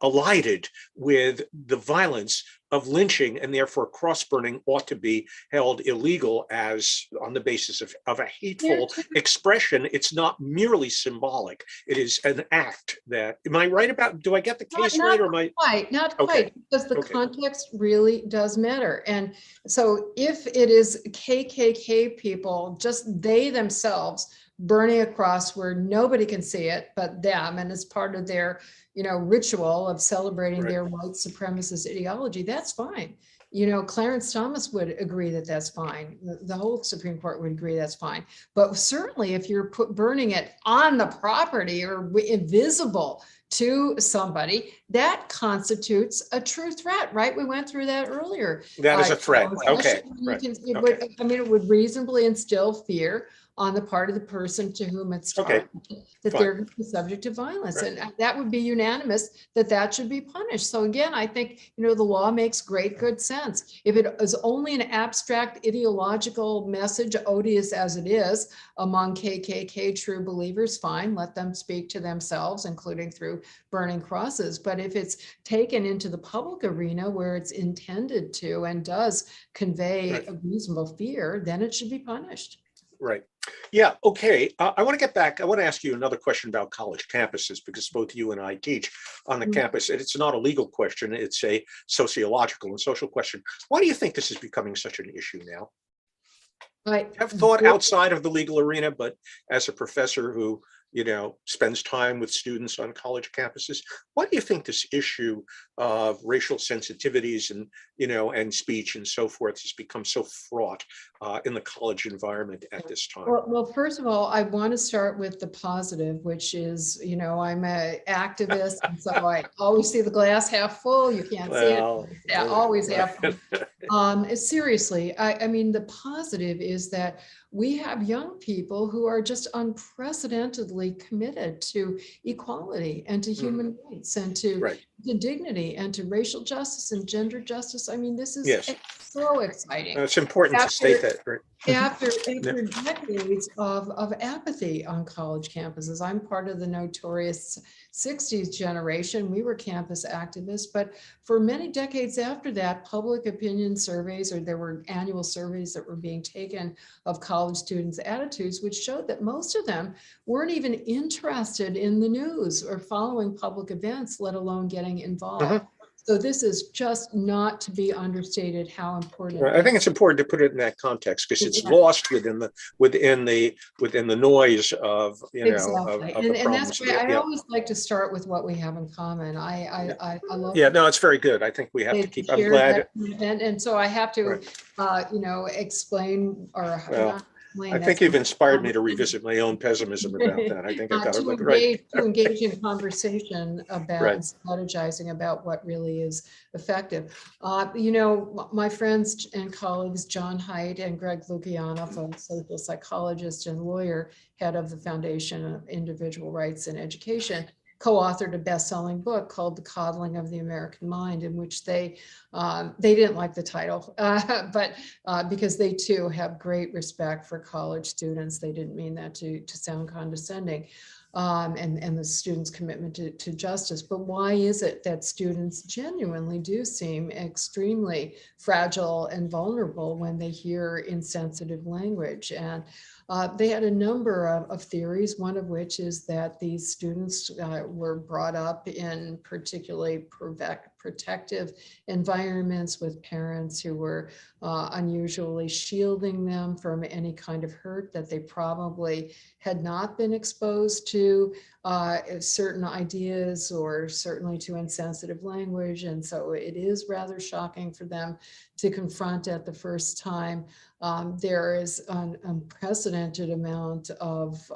elided with the violence of lynching, and therefore cross burning ought to be held illegal as on the basis of a hateful expression. It's not merely symbolic. It is an act that, am I right about, do I get the case right? Or am I? Not quite, because the context really does matter. And so if it is KKK people, just they themselves burning a cross where nobody can see it but them, and it's part of their ritual of celebrating their white supremacist ideology, that's fine. Clarence Thomas would agree that that's fine. The whole Supreme Court would agree that's fine. But certainly if you're burning it on the property or invisible to somebody, that constitutes a true threat, right? We went through that earlier. That is a threat. Okay. It would reasonably instill fear on the part of the person to whom it's targeted, that they're going to be subject to violence. And that would be unanimous that should be punished. So again, I think, the law makes good sense. If it is only an abstract ideological message, odious as it is among KKK true believers, fine, let them speak to themselves, including through burning crosses. But if it's taken into the public arena where it's intended to and does convey a reasonable fear, then it should be punished. Right. Yeah, okay. I want to get back. I want to ask you another question about college campuses, because both you and I teach on the campus. And it's not a legal question, it's a sociological and social question. Why do you think this is becoming such an issue now? I've thought outside of the legal arena, but as a professor who, spends time with students on college campuses, why do you think this issue of racial sensitivities and speech and so forth has become so fraught in the college environment at this time? Well, first of all, I want to start with the positive, which is, I'm an activist, and so I always see the glass half full. You can't see it. Always half full. Seriously, I mean, the positive is that we have young people who are just unprecedentedly committed to equality and to human rights and to dignity and to racial justice and gender justice. I mean, this is so exciting. It's important to state that, right? After decades of apathy on college campuses. I'm part of the notorious 60s generation. We were campus activists, but for many decades after that, public opinion surveys, or there were annual surveys that were being taken of college students' attitudes, which showed that most of them weren't even interested in the news or following public events, let alone getting involved. So this is just not to be understated how important. I think it's important to put it in that context, because it's lost within the noise of exactly. of and the problems. That's why I always like to start with what we have in common. I love. Yeah, no, it's very good. I think we have to keep. I'm glad. And so I have to, explain or. Well, I think you've inspired me to revisit my own pessimism about that. I think I got it right. To engage in conversation about and strategizing about what really is effective. My friends and colleagues, John Haidt and Greg Lukianoff, a social psychologist and lawyer, head of the Foundation of Individual Rights in Education, co-authored a best-selling book called The Coddling of the American Mind, in which they didn't like the title, but because they too have great respect for college students. They didn't mean that to sound condescending, and the students' commitment to justice. But why is it that students genuinely do seem extremely fragile and vulnerable when they hear insensitive language? And they had a number of theories, one of which is that these students were brought up in particularly protective environments with parents who were unusually shielding them from any kind of hurt, that they probably had not been exposed to certain ideas or certainly to insensitive language. And so it is rather shocking for them to confront at the first time. There is an unprecedented amount of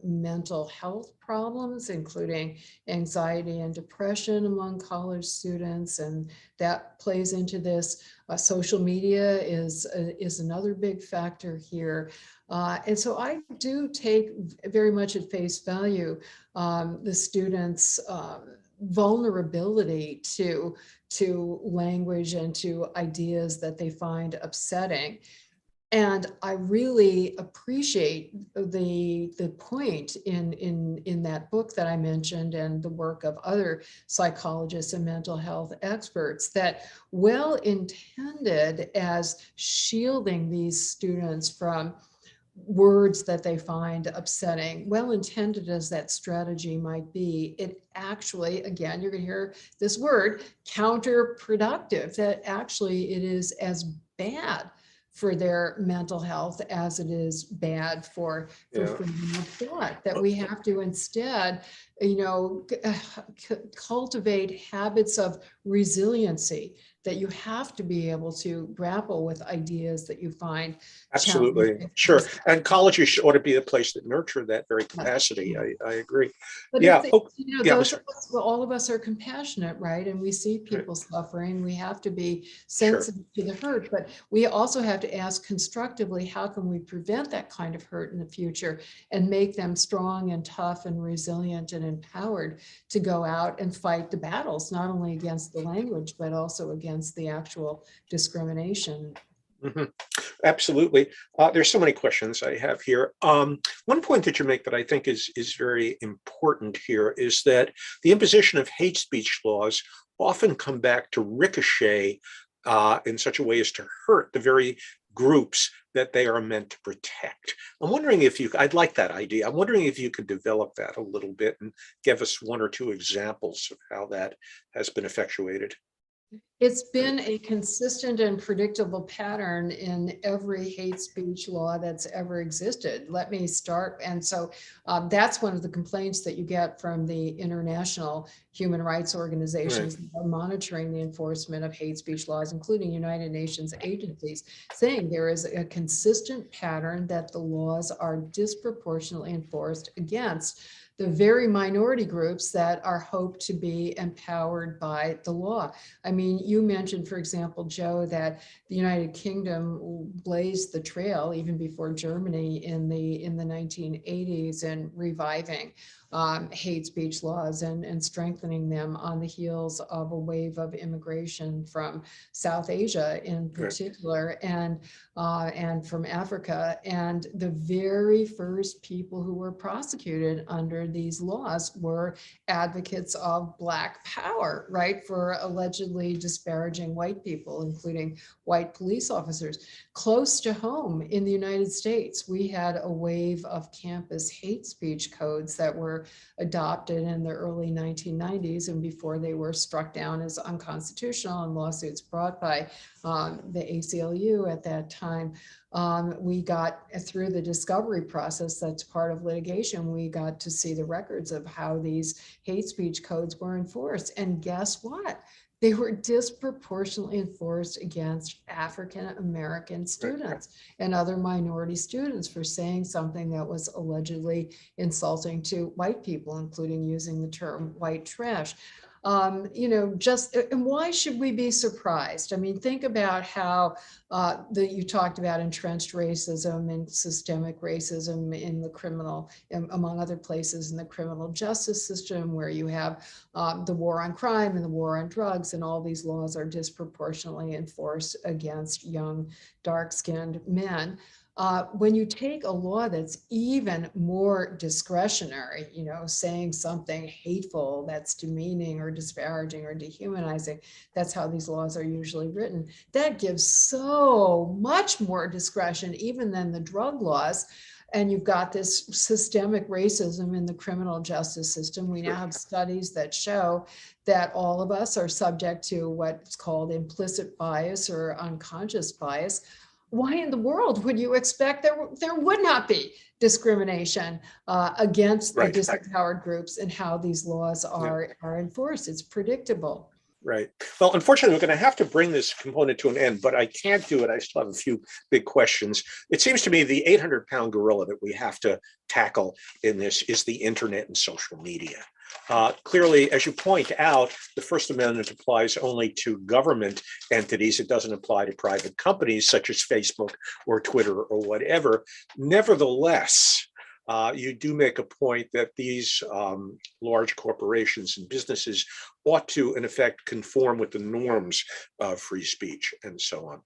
mental health problems, including anxiety and depression among college students, and that plays into this. Social media is another big factor here. And so I do take very much at face value the students' vulnerability to language and to ideas that they find upsetting. And I really appreciate the point in that book that I mentioned and the work of other psychologists and mental health experts, that well-intended as shielding these students from words that they find upsetting, well-intended as that strategy might be, it actually, again, you're going to hear this word, counterproductive, that actually it is as bad for their mental health as it is bad for freedom of thought, that we have to instead, cultivate habits of resiliency, that you have to be able to grapple with ideas that you find absolutely sure. And colleges ought to be a place that nurture that very capacity. I agree. But all of us are compassionate, right? And we see people suffering. We have to be sensitive to the hurt, but we also have to ask constructively, how can we prevent that kind of hurt in the future and make them strong and tough and resilient and empowered to go out and fight the battles, not only against the language, but also against the actual discrimination. Absolutely. There's so many questions I have here. One point that you make that I think is very important here is that the imposition of hate speech laws often come back to ricochet in such a way as to hurt the very groups that they are meant to protect. I'm wondering if I'd like that idea. I'm wondering if you could develop that a little bit and give us one or two examples of how that has been effectuated. It's been a consistent and predictable pattern in every hate speech law that's ever existed. Let me start. And so that's one of the complaints that you get from the international human rights organizations that are monitoring the enforcement of hate speech laws, including United Nations agencies, saying there is a consistent pattern that the laws are disproportionately enforced against the very minority groups that are hoped to be empowered by the law. I mean, you mentioned, for example, Joe, that the United Kingdom blazed the trail even before Germany in the 1980s and reviving hate speech laws and strengthening them on the heels of a wave of immigration from South Asia in particular, and from Africa. And the very first people who were prosecuted under these laws were advocates of Black power, right, for allegedly disparaging white people, including white police officers. Close to home in the United States, we had a wave of campus hate speech codes that were adopted in the early 1990s, and before they were struck down as unconstitutional in lawsuits brought by the ACLU at that time. We got through the discovery process, that's part of litigation, we got to see the records of how these hate speech codes were enforced. And guess what? They were disproportionately enforced against African American students and other minority students for saying something that was allegedly insulting to white people, including using the term white trash. And why should we be surprised? I mean, think about how you talked about entrenched racism and systemic racism in the criminal, among other places in the criminal justice system, where you have the war on crime and the war on drugs, and all these laws are disproportionately enforced against young, dark-skinned men. When you take a law that's even more discretionary, saying something hateful that's demeaning or disparaging or dehumanizing, that's how these laws are usually written. That gives so much more discretion even than the drug laws. And you've got this systemic racism in the criminal justice system. We now have studies that show that all of us are subject to what's called implicit bias or unconscious bias. Why in the world would you expect there would not be discrimination against the disempowered groups and how these laws are enforced? It's predictable. Right. Well, unfortunately, we're going to have to bring this component to an end, but I can't do it. I still have a few big questions. It seems to me the 800-pound gorilla that we have to tackle in this is the internet and social media. Clearly, as you point out, the First Amendment applies only to government entities. It doesn't apply to private companies such as Facebook or Twitter or whatever. Nevertheless, you do make a point that these large corporations and businesses ought to, in effect, conform with the norms of free speech and so on.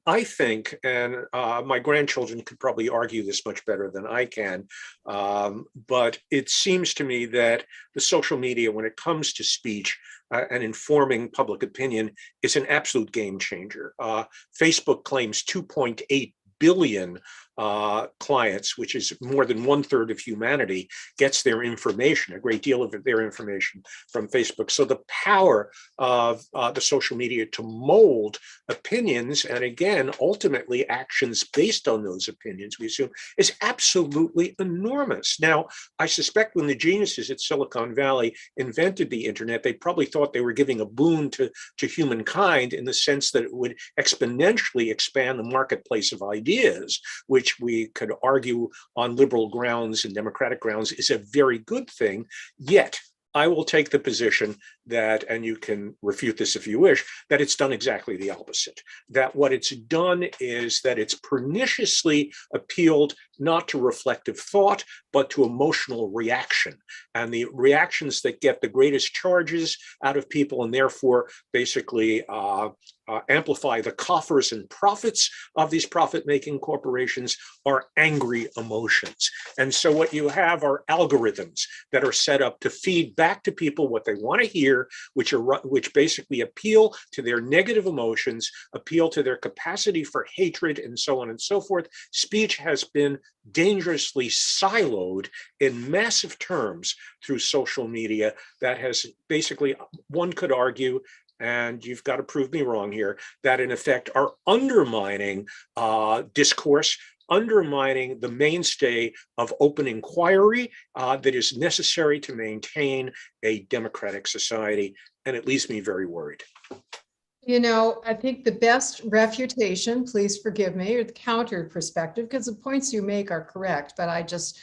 I think, and my grandchildren could probably argue this much better than I can, but it seems to me that the social media, when it comes to speech and informing public opinion, is an absolute game changer. Facebook claims 2.8 billion clients, which is more than 1/3 of humanity, gets their information, a great deal of their information, from Facebook. So the power of the social media to mold opinions, and again, ultimately actions based on those opinions, we assume, is absolutely enormous. Now, I suspect when the geniuses at Silicon Valley invented the internet, they probably thought they were giving a boon to humankind in the sense that it would exponentially expand the marketplace of ideas, which we could argue on liberal grounds and democratic grounds is a very good thing. Yet, I will take the position that, and you can refute this if you wish, that it's done exactly the opposite. That what it's done is that it's perniciously appealed not to reflective thought, but to emotional reaction. And the reactions that get the greatest charges out of people, and therefore basically amplify the coffers and profits of these profit-making corporations are angry emotions. And so what you have are algorithms that are set up to feed back to people what they want to hear, which basically appeal to their negative emotions, appeal to their capacity for hatred, and so on and so forth. Speech has been dangerously siloed in massive terms through social media that has basically, one could argue, and you've got to prove me wrong here, that in effect are undermining discourse, undermining the mainstay of open inquiry that is necessary to maintain a democratic society. And it leaves me very worried. You know, I think the best refutation, please forgive me, or the counter perspective, because the points you make are correct, but I just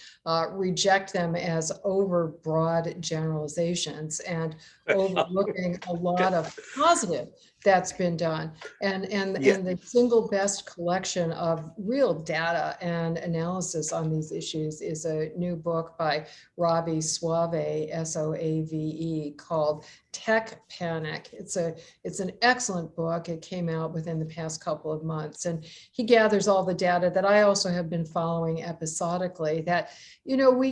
reject them as overbroad generalizations and overlooking a lot of positive that's been done. And the single best collection of real data and analysis on these issues is a new book by Robbie Soave, S-O-A-V-E, called Tech Panic. It's an excellent book. It came out within the past couple of months, and he gathers all the data that I also have been following episodically, that, you know,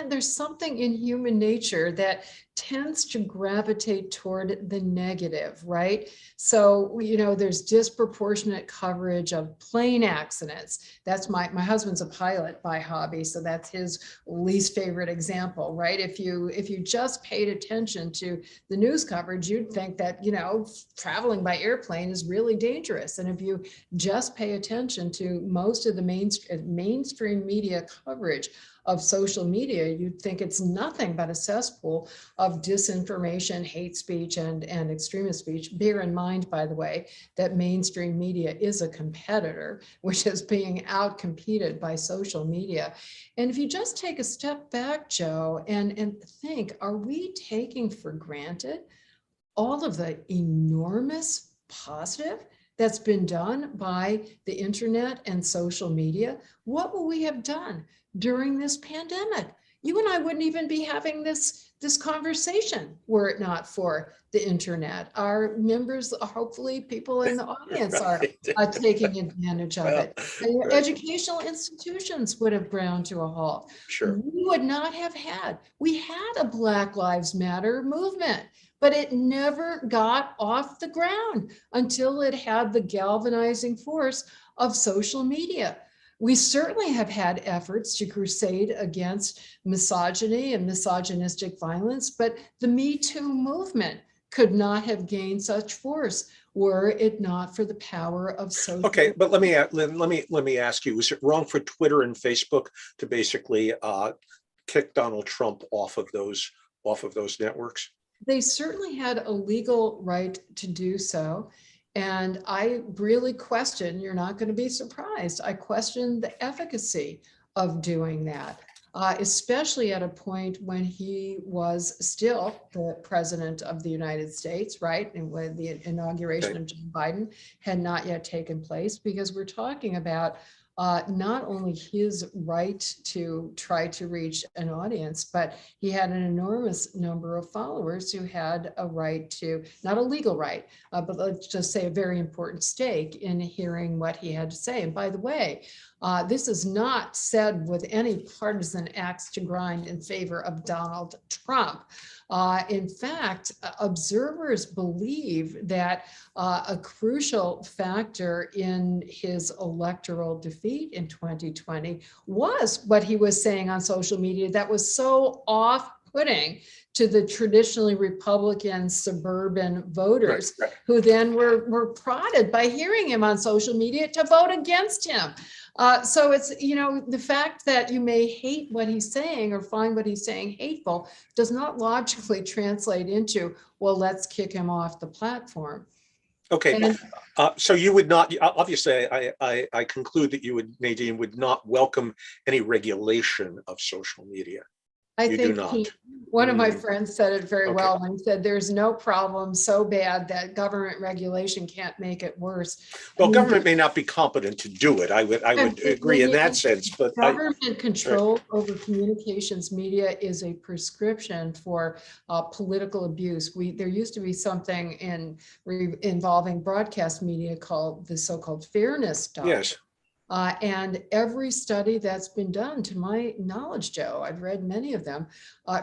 there's something in human nature that tends to gravitate toward the negative, right? So, you know, there's disproportionate coverage of plane accidents. That's my husband's a pilot by hobby, so that's his least favorite example, right? If you just paid attention to the news coverage, you'd think that, you know, traveling by airplane is really dangerous. And if you just pay attention to most of the mainstream media coverage of social media, you'd think it's nothing but a cesspool of disinformation, hate speech, and extremist speech. Bear in mind, by the way, that mainstream media is a competitor, which is being outcompeted by social media. And if you just take a step back, Joe, and think, are we taking for granted all of the enormous positive that's been done by the internet and social media? What would we have done during this pandemic? You and I wouldn't even be having this conversation were it not for the internet. Our members, hopefully people in the audience, are taking advantage of it. And your educational institutions would have ground to a halt. Sure. We had a Black Lives Matter movement, but it never got off the ground until it had the galvanizing force of social media. We certainly have had efforts to crusade against misogyny and misogynistic violence, but the Me Too movement could not have gained such force were it not for the power of social. Okay, but let me ask you: was it wrong for Twitter and Facebook to basically kick Donald Trump off of those networks? They certainly had a legal right to do so. And I really question, you're not going to be surprised, I question the efficacy of doing that, especially at a point when he was still the president of the United States, right? And when the inauguration of Joe Biden had not yet taken place, because we're talking about not only his right to try to reach an audience, but he had an enormous number of followers who had a right to, not a legal right, but let's just say a very important stake in hearing what he had to say. And by the way, this is not said with any partisan axe to grind in favor of Donald Trump. In fact, observers believe that a crucial factor in his electoral defeat in 2020 was what he was saying on social media that was so off-putting to the traditionally Republican suburban voters, who then were prodded by hearing him on social media to vote against him. So it's, you know, the fact that you may hate what he's saying or find what he's saying hateful does not logically translate into, well, let's kick him off the platform. Okay, so you would not, obviously, I conclude that you would, Nadine, would not welcome any regulation of social media. I You do think not. one of my friends said it very Okay. well when he said, there's no problem so bad that government regulation can't make it worse. I Well, mean, government may not be competent to do it. I would agree in that sense, but government control over communications media is a prescription for political abuse. There used to be something involving broadcast media called the so-called fairness doctrine. yes. And every study that's been done, to my knowledge, Joe, I've read many of them,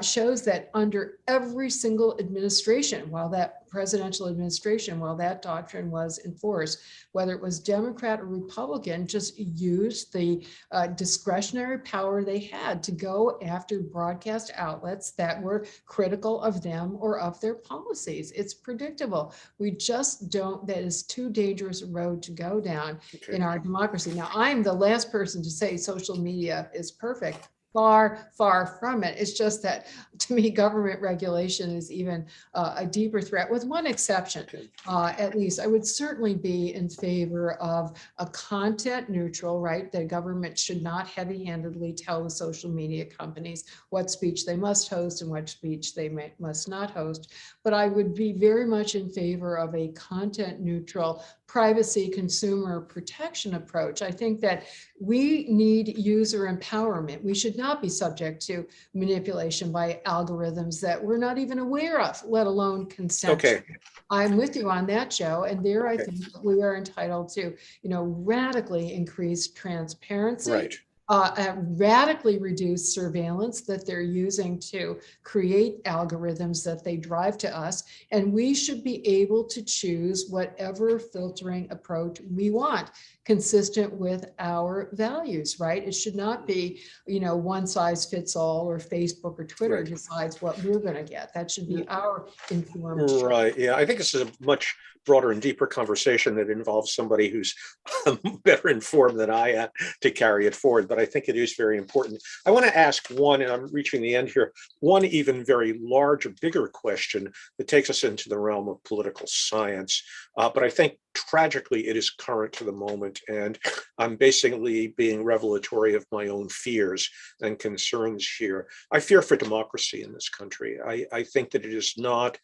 shows that under every single administration, while that presidential administration, while that doctrine was enforced, whether it was Democrat or Republican, just used the discretionary power they had to go after broadcast outlets that were critical of them or of their policies. It's predictable. We just don't, that is too dangerous a road to go down in our democracy. Now, I'm the last person to say social media is perfect. Far, far from it. It's just that, to me, government regulation is even a deeper threat, with one exception. At least I would certainly be in favor of a content neutral, right? The government should not heavy-handedly tell the social media companies what speech they must host and what speech they must not host. But I would be very much in favor of a content neutral privacy consumer protection approach. I think that we need user empowerment. We should not be subject to manipulation by algorithms that we're not even aware of, let alone consent. Okay. I'm with you on that, Joe. And there, I think that we are entitled to, radically increase transparency. Right. Radically reduce surveillance that they're using to create algorithms that they drive to us. And we should be able to choose whatever filtering approach we want, consistent with our values, right? It should not be, one size fits all, or Facebook or Twitter decides what we're going to get. That should be our informed choice. Right. Yeah. I think this is a much broader and deeper conversation that involves somebody who's better informed than I am to carry it forward. But I think it is very important. I want to ask one, and I'm reaching the end here, one even very large, bigger question that takes us into the realm of political science. But I think tragically it is current to the moment. And I'm basically being revelatory of my own fears and concerns here. I fear for democracy in this country. I think that it is not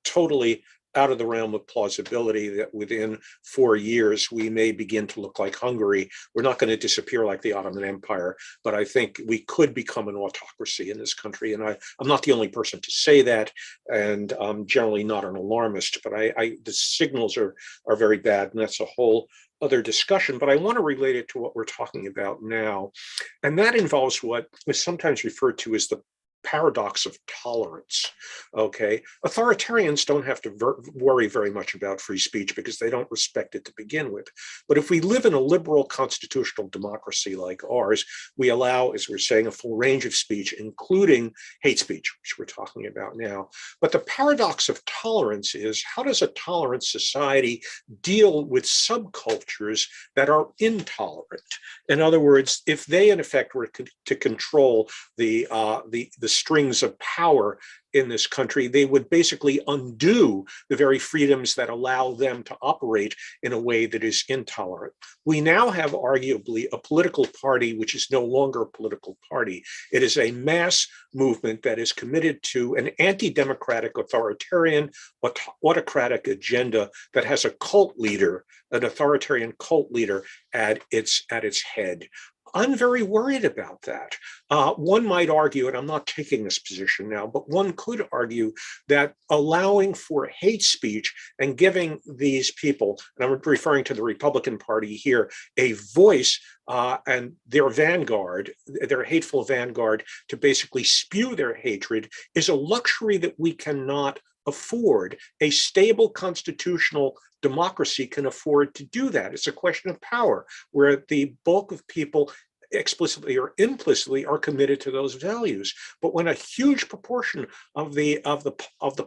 totally out of the realm of plausibility that within 4 years we may begin to look like Hungary. We're not going to disappear like the Ottoman Empire, but I think we could become an autocracy in this country. And I'm not the only person to say that, and I'm generally not an alarmist, but the signals are very bad, and that's a whole other discussion. But I want to relate it to what we're talking about now, and that involves what is sometimes referred to as the paradox of tolerance. Okay, authoritarians don't have to worry very much about free speech because they don't respect it to begin with. But if we live in a liberal constitutional democracy like ours, we allow, as we're saying, a full range of speech, including hate speech, which we're talking about now. But the paradox of tolerance is, how does a tolerant society deal with subcultures that are intolerant? In other words, if they in effect were to control the strings of power in this country, they would basically undo the very freedoms that allow them to operate in a way that is intolerant. We now have arguably a political party which is no longer a political party. It is a mass movement that is committed to an anti-democratic, authoritarian, autocratic agenda that has a cult leader, an authoritarian cult leader at its head. I'm very worried about that. One might argue, and I'm not taking this position now, but one could argue that allowing for hate speech and giving these people, and I'm referring to the Republican Party here, a voice and their vanguard, their hateful vanguard, to basically spew their hatred, is a luxury that we cannot afford. A stable constitutional democracy can afford to do that. It's a question of power, where the bulk of people explicitly or implicitly are committed to those values. But when a huge proportion of the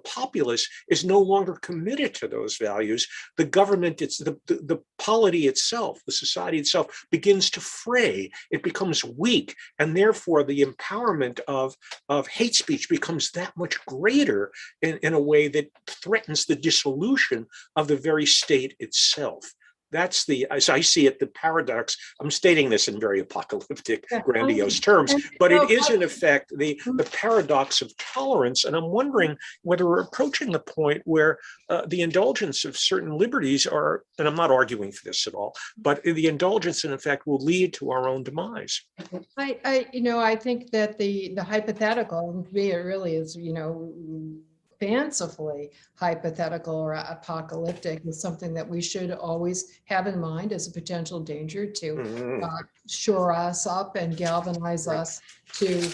populace is no longer committed to those values, the government, it's the polity itself, the society itself begins to fray. It becomes weak, and therefore the empowerment of hate speech becomes that much greater in a way that threatens the dissolution of the very state itself. That's as I see it, the paradox. I'm stating this in very apocalyptic, grandiose terms, but it is in effect the paradox of tolerance. And I'm wondering whether we're approaching the point where the indulgence of certain liberties are, and I'm not arguing for this at all, but the indulgence in effect will lead to our own demise. I think that the hypothetical, and to me it really is, fancifully hypothetical or apocalyptic, is something that we should always have in mind as a potential danger to shore us up and galvanize us to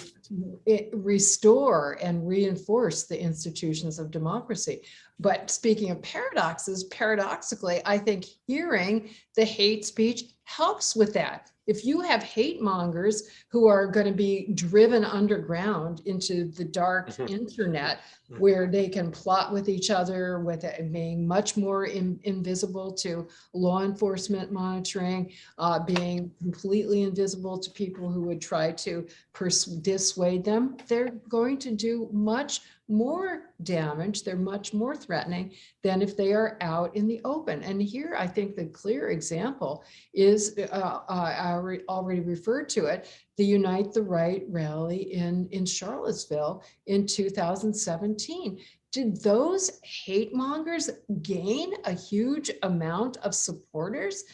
restore and reinforce the institutions of democracy. But speaking of paradoxes, paradoxically, I think hearing the hate speech helps with that. If you have hate mongers who are going to be driven underground into the dark internet, where they can plot with each other, with it being much more invisible to law enforcement monitoring, being completely invisible to people who would try to dissuade them, they're going to do much more damage. They're much more threatening than if they are out in the open. And here, I think the clear example is, I already referred to it, the Unite the Right rally in Charlottesville in 2017. Did those hate mongers gain a huge amount of supporters,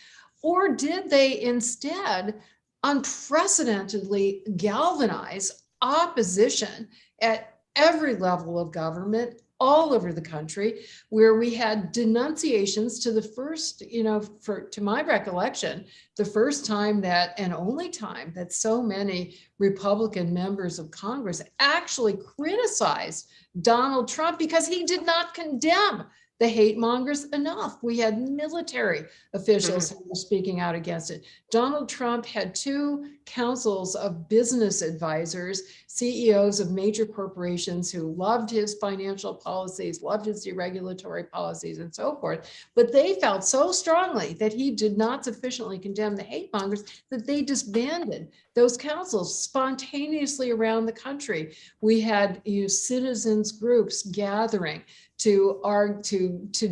or did they instead unprecedentedly galvanize opposition at every level of government all over the country, where we had denunciations to the first, to my recollection, the first time that, and only time that so many Republican members of Congress actually criticized Donald Trump because he did not condemn the hate mongers enough. We had military officials who were speaking out against it. Donald Trump had 2 councils of business advisors, CEOs of major corporations who loved his financial policies, loved his deregulatory policies, and so forth. But they felt so strongly that he did not sufficiently condemn the hate mongers that they disbanded those councils spontaneously around the country. We had citizens groups gathering to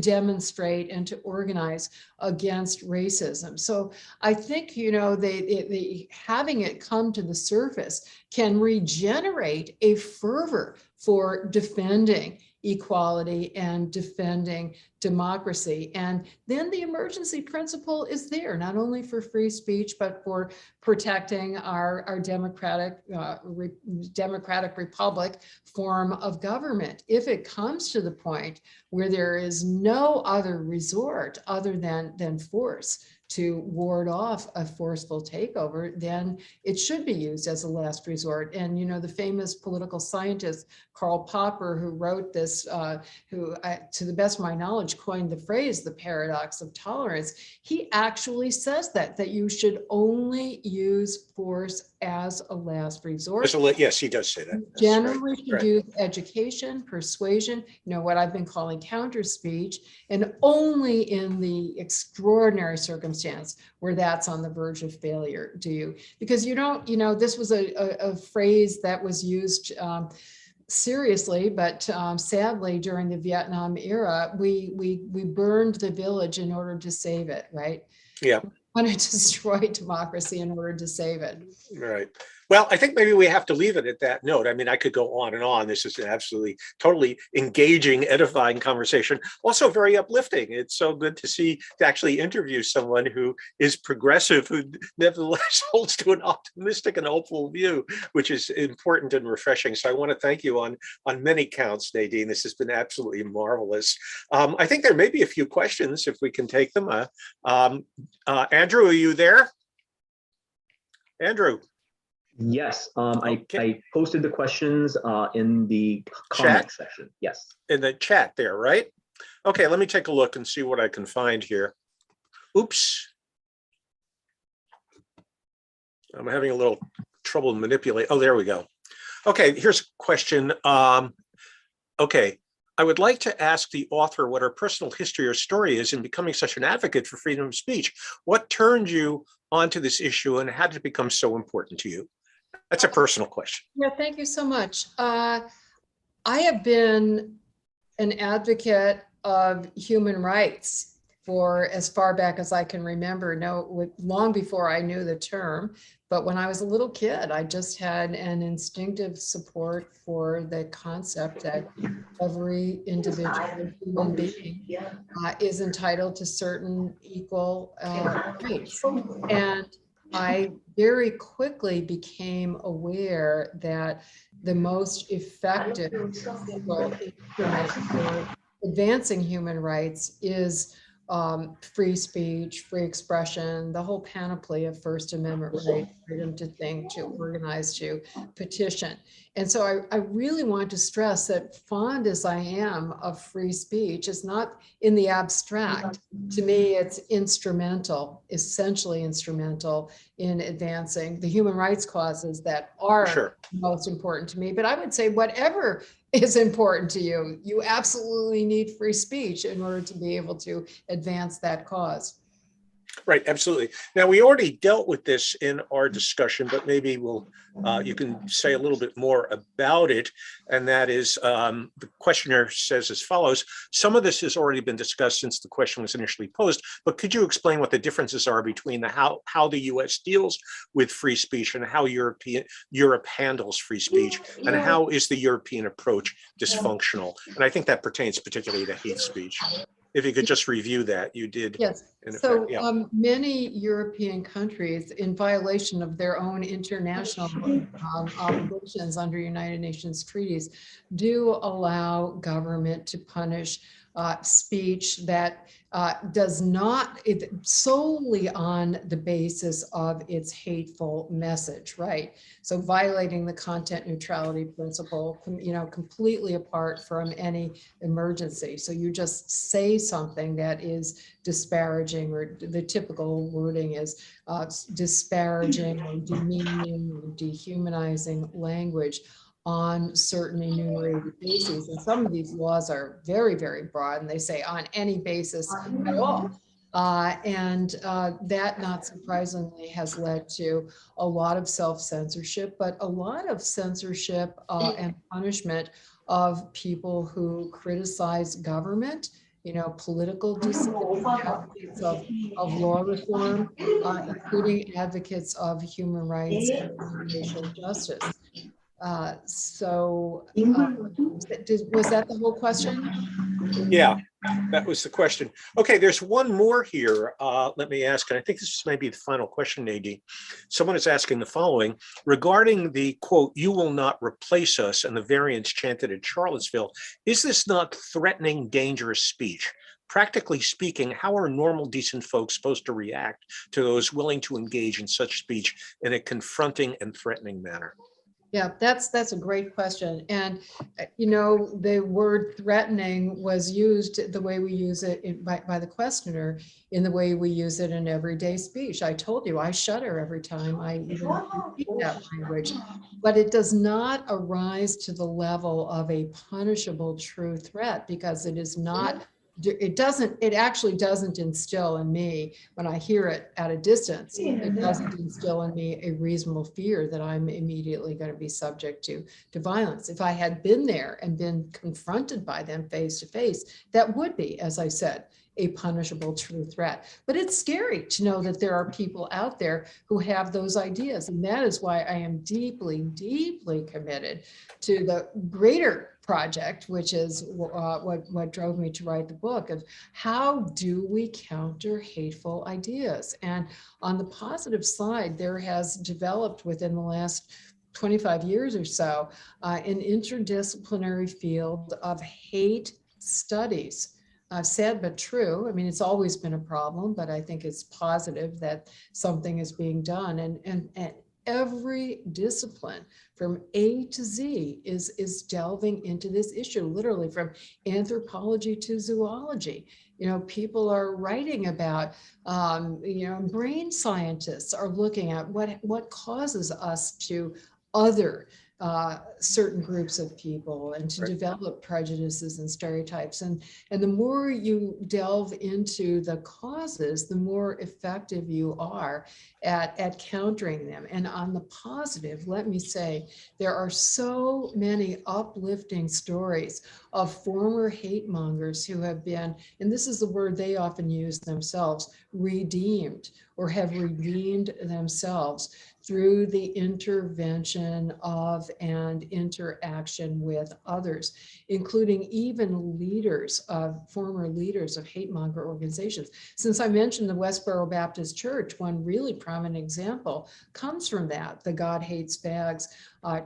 demonstrate and to organize against racism. So I think, they having it come to the surface can regenerate a fervor for defending equality and defending democracy. And then the emergency principle is there, not only for free speech, but for protecting our democratic republic form of government. If it comes to the point where there is no other resort other than force to ward off a forceful takeover, then it should be used as a last resort. And, the famous political scientist, Karl Popper, who wrote this, who, to the best of my knowledge, coined the phrase, the paradox of tolerance, he actually says that you should only use force as a last resort. Yes, he does say that. That's generally right. should use education, persuasion, what I've been calling counter speech, and only in the extraordinary circumstance where that's on the verge of failure do you, because you don't, this was a phrase that was used seriously, but sadly during the Vietnam era, we burned the village in order to save it, right? Yeah. We want to destroy democracy in order to save it. Right. Well, I think maybe we have to leave it at that note. I mean, I could go on and on. This is an absolutely, totally engaging, edifying conversation. Also very uplifting. It's so good to actually interview someone who is progressive, who nevertheless holds to an optimistic and hopeful view, which is important and refreshing. So I want to thank you on many counts, Nadine. This has been absolutely marvelous. I think there may be a few questions if we can take them. Andrew, are you there? Andrew. Yes, Okay. I posted the questions in the comment section. Yes. In the chat there, right? Okay, let me take a look and see what I can find here. Oops. I'm having a little trouble manipulating. Oh, there we go. Okay, here's a question. Okay, I would like to ask the author what her personal history or story is in becoming such an advocate for freedom of speech. What turned you onto this issue and how did it become so important to you? That's a personal question. Yeah, thank you so much. I have been an advocate of human rights for as far back as I can remember, long before I knew the term. But when I was a little kid, I just had an instinctive support for the concept that every individual human being is entitled to certain equal rights. And I very quickly became aware that the most effective single instrument for advancing human rights is free speech, free expression, the whole panoply of First Amendment rights, freedom to think, to organize, to petition. And so I really want to stress that fond as I am of free speech, is not in the abstract. To me, it's instrumental, essentially instrumental in advancing the human rights causes that are most important to me. But I would say whatever is important to you, you absolutely need free speech in order to be able to advance that cause. Right, absolutely. Now, we already dealt with this in our discussion, but maybe you can say a little bit more about it. And that is, the questioner says as follows: some of this has already been discussed since the question was initially posed, but could you explain what the differences are between how the US deals with free speech and how Europe handles free speech, and how is the European approach dysfunctional? And I think that pertains particularly to hate speech. If you could just review that, you did. Yes. So many European countries, in violation of their own international obligations under United Nations treaties, do allow government to punish speech that does not solely on the basis of its hateful message, right? So violating the content neutrality principle, completely apart from any emergency. So you just say something that is disparaging, or the typical wording is disparaging or demeaning or dehumanizing language on certain enumerated bases. And some of these laws are very, very broad, and they say on any basis at all. That, not surprisingly, has led to a lot of self-censorship, but a lot of censorship and punishment of people who criticize government, political dissidents, advocates of law reform, including advocates of human rights and racial justice. Was that the whole question? Yeah, that was the question. Okay, there's one more here. Let me ask, and I think this may be the final question, Nadine. Someone is asking the following: regarding the quote, "You will not replace us," and the variants chanted at Charlottesville, is this not threatening, dangerous speech? Practically speaking, how are normal, decent folks supposed to react to those willing to engage in such speech in a confronting and threatening manner? Yeah, that's a great question. And, the word threatening was used the way we use it by the questioner, in the way we use it in everyday speech. I told you, I shudder every time I even repeat that language, but it does not arise to the level of a punishable true threat, because it is not. It actually doesn't instill in me, when I hear it at a distance, it doesn't instill in me a reasonable fear that I'm immediately going to be subject to violence. If I had been there and been confronted by them face to face, that would be, as I said, a punishable true threat. But it's scary to know that there are people out there who have those ideas. And that is why I am deeply, deeply committed to the greater project, which is what drove me to write the book, of how do we counter hateful ideas. And on the positive side, there has developed within the last 25 years or so an interdisciplinary field of hate studies. Sad but true. I mean, it's always been a problem, but I think it's positive that something is being done. And every discipline from A to Z is delving into this issue, literally from anthropology to zoology. People are writing about, brain scientists are looking at what causes us to other certain groups of people and to develop prejudices and stereotypes. And the more you delve into the causes, the more effective you are at countering them. And on the positive, let me say, there are so many uplifting stories of former hate mongers who have been, and this is the word they often use themselves, redeemed, or have redeemed themselves through the intervention of and interaction with others, including even leaders of former leaders of hate monger organizations. Since I mentioned the Westboro Baptist Church, one really prominent example comes from that, the God Hates Fags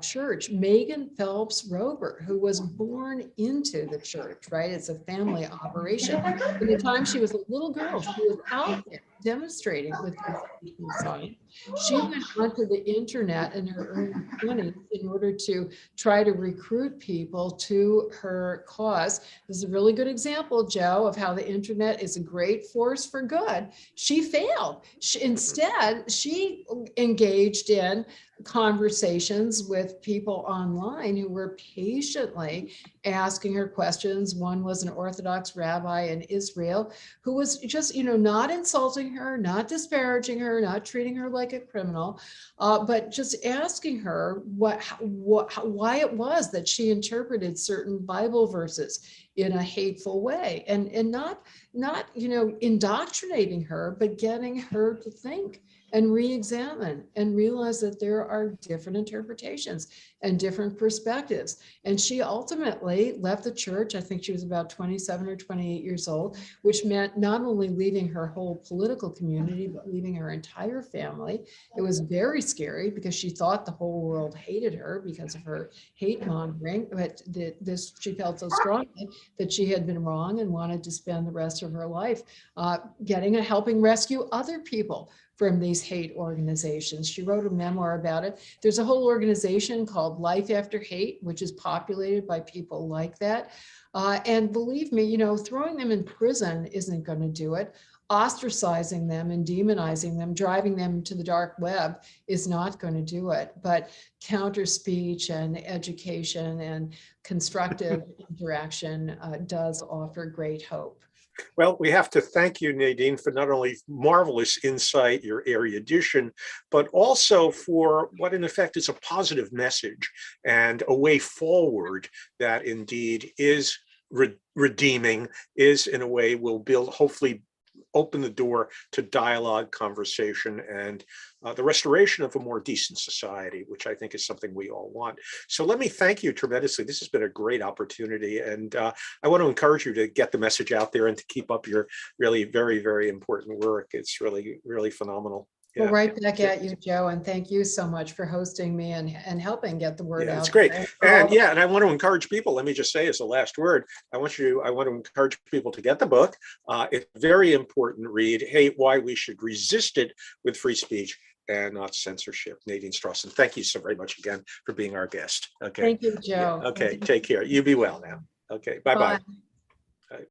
church. Megan Phelps Rover, who was born into the church, right? It's a family operation. From the time she was a little girl, she was out there demonstrating with these signs. She went onto the internet in her early 20s in order to try to recruit people to her cause. This is a really good example, Joe, of how the internet is a great force for good. She failed. Instead, she engaged in conversations with people online who were patiently asking her questions. One was an Orthodox rabbi in Israel who was just, not insulting her, not disparaging her, not treating her like a criminal, but just asking her why it was that she interpreted certain Bible verses in a hateful way, and not indoctrinating her, but getting her to think and re-examine and realize that there are different interpretations and different perspectives. And she ultimately left the church. I think she was about 27 or 28 years old, which meant not only leaving her whole political community, but leaving her entire family. It was very scary because she thought the whole world hated her because of her hate mongering, but she felt so strongly that she had been wrong and wanted to spend the rest of her life helping rescue other people from these hate organizations. She wrote a memoir about it. There's a whole organization called Life After Hate, which is populated by people like that. And believe me, throwing them in prison isn't going to do it. Ostracizing them and demonizing them, driving them to the dark web is not going to do it. But counter speech and education and constructive interaction does offer great hope. Well, we have to thank you, Nadine, for not only marvelous insight, your erudition, but also for what in effect is a positive message and a way forward that indeed is redeeming, is in a way will build, hopefully open the door to dialogue, conversation, and the restoration of a more decent society, which I think is something we all want. So let me thank you tremendously. This has been a great opportunity. And I want to encourage you to get the message out there and to keep up your really very, very important work. It's really, really phenomenal. Yeah. Well, right back at you, Joe, and thank you so much for hosting me and helping get the word out. It's great. And I want to encourage people, let me just say as a last word, I want to encourage people to get the book. It's a very important read, Hate, Why We Should Resist It with Free Speech and Not Censorship. Nadine Strossen, thank you so very much again for being our guest. Okay. Thank you, Joe. Yeah. Okay, take care. You be well now. Okay, bye-bye.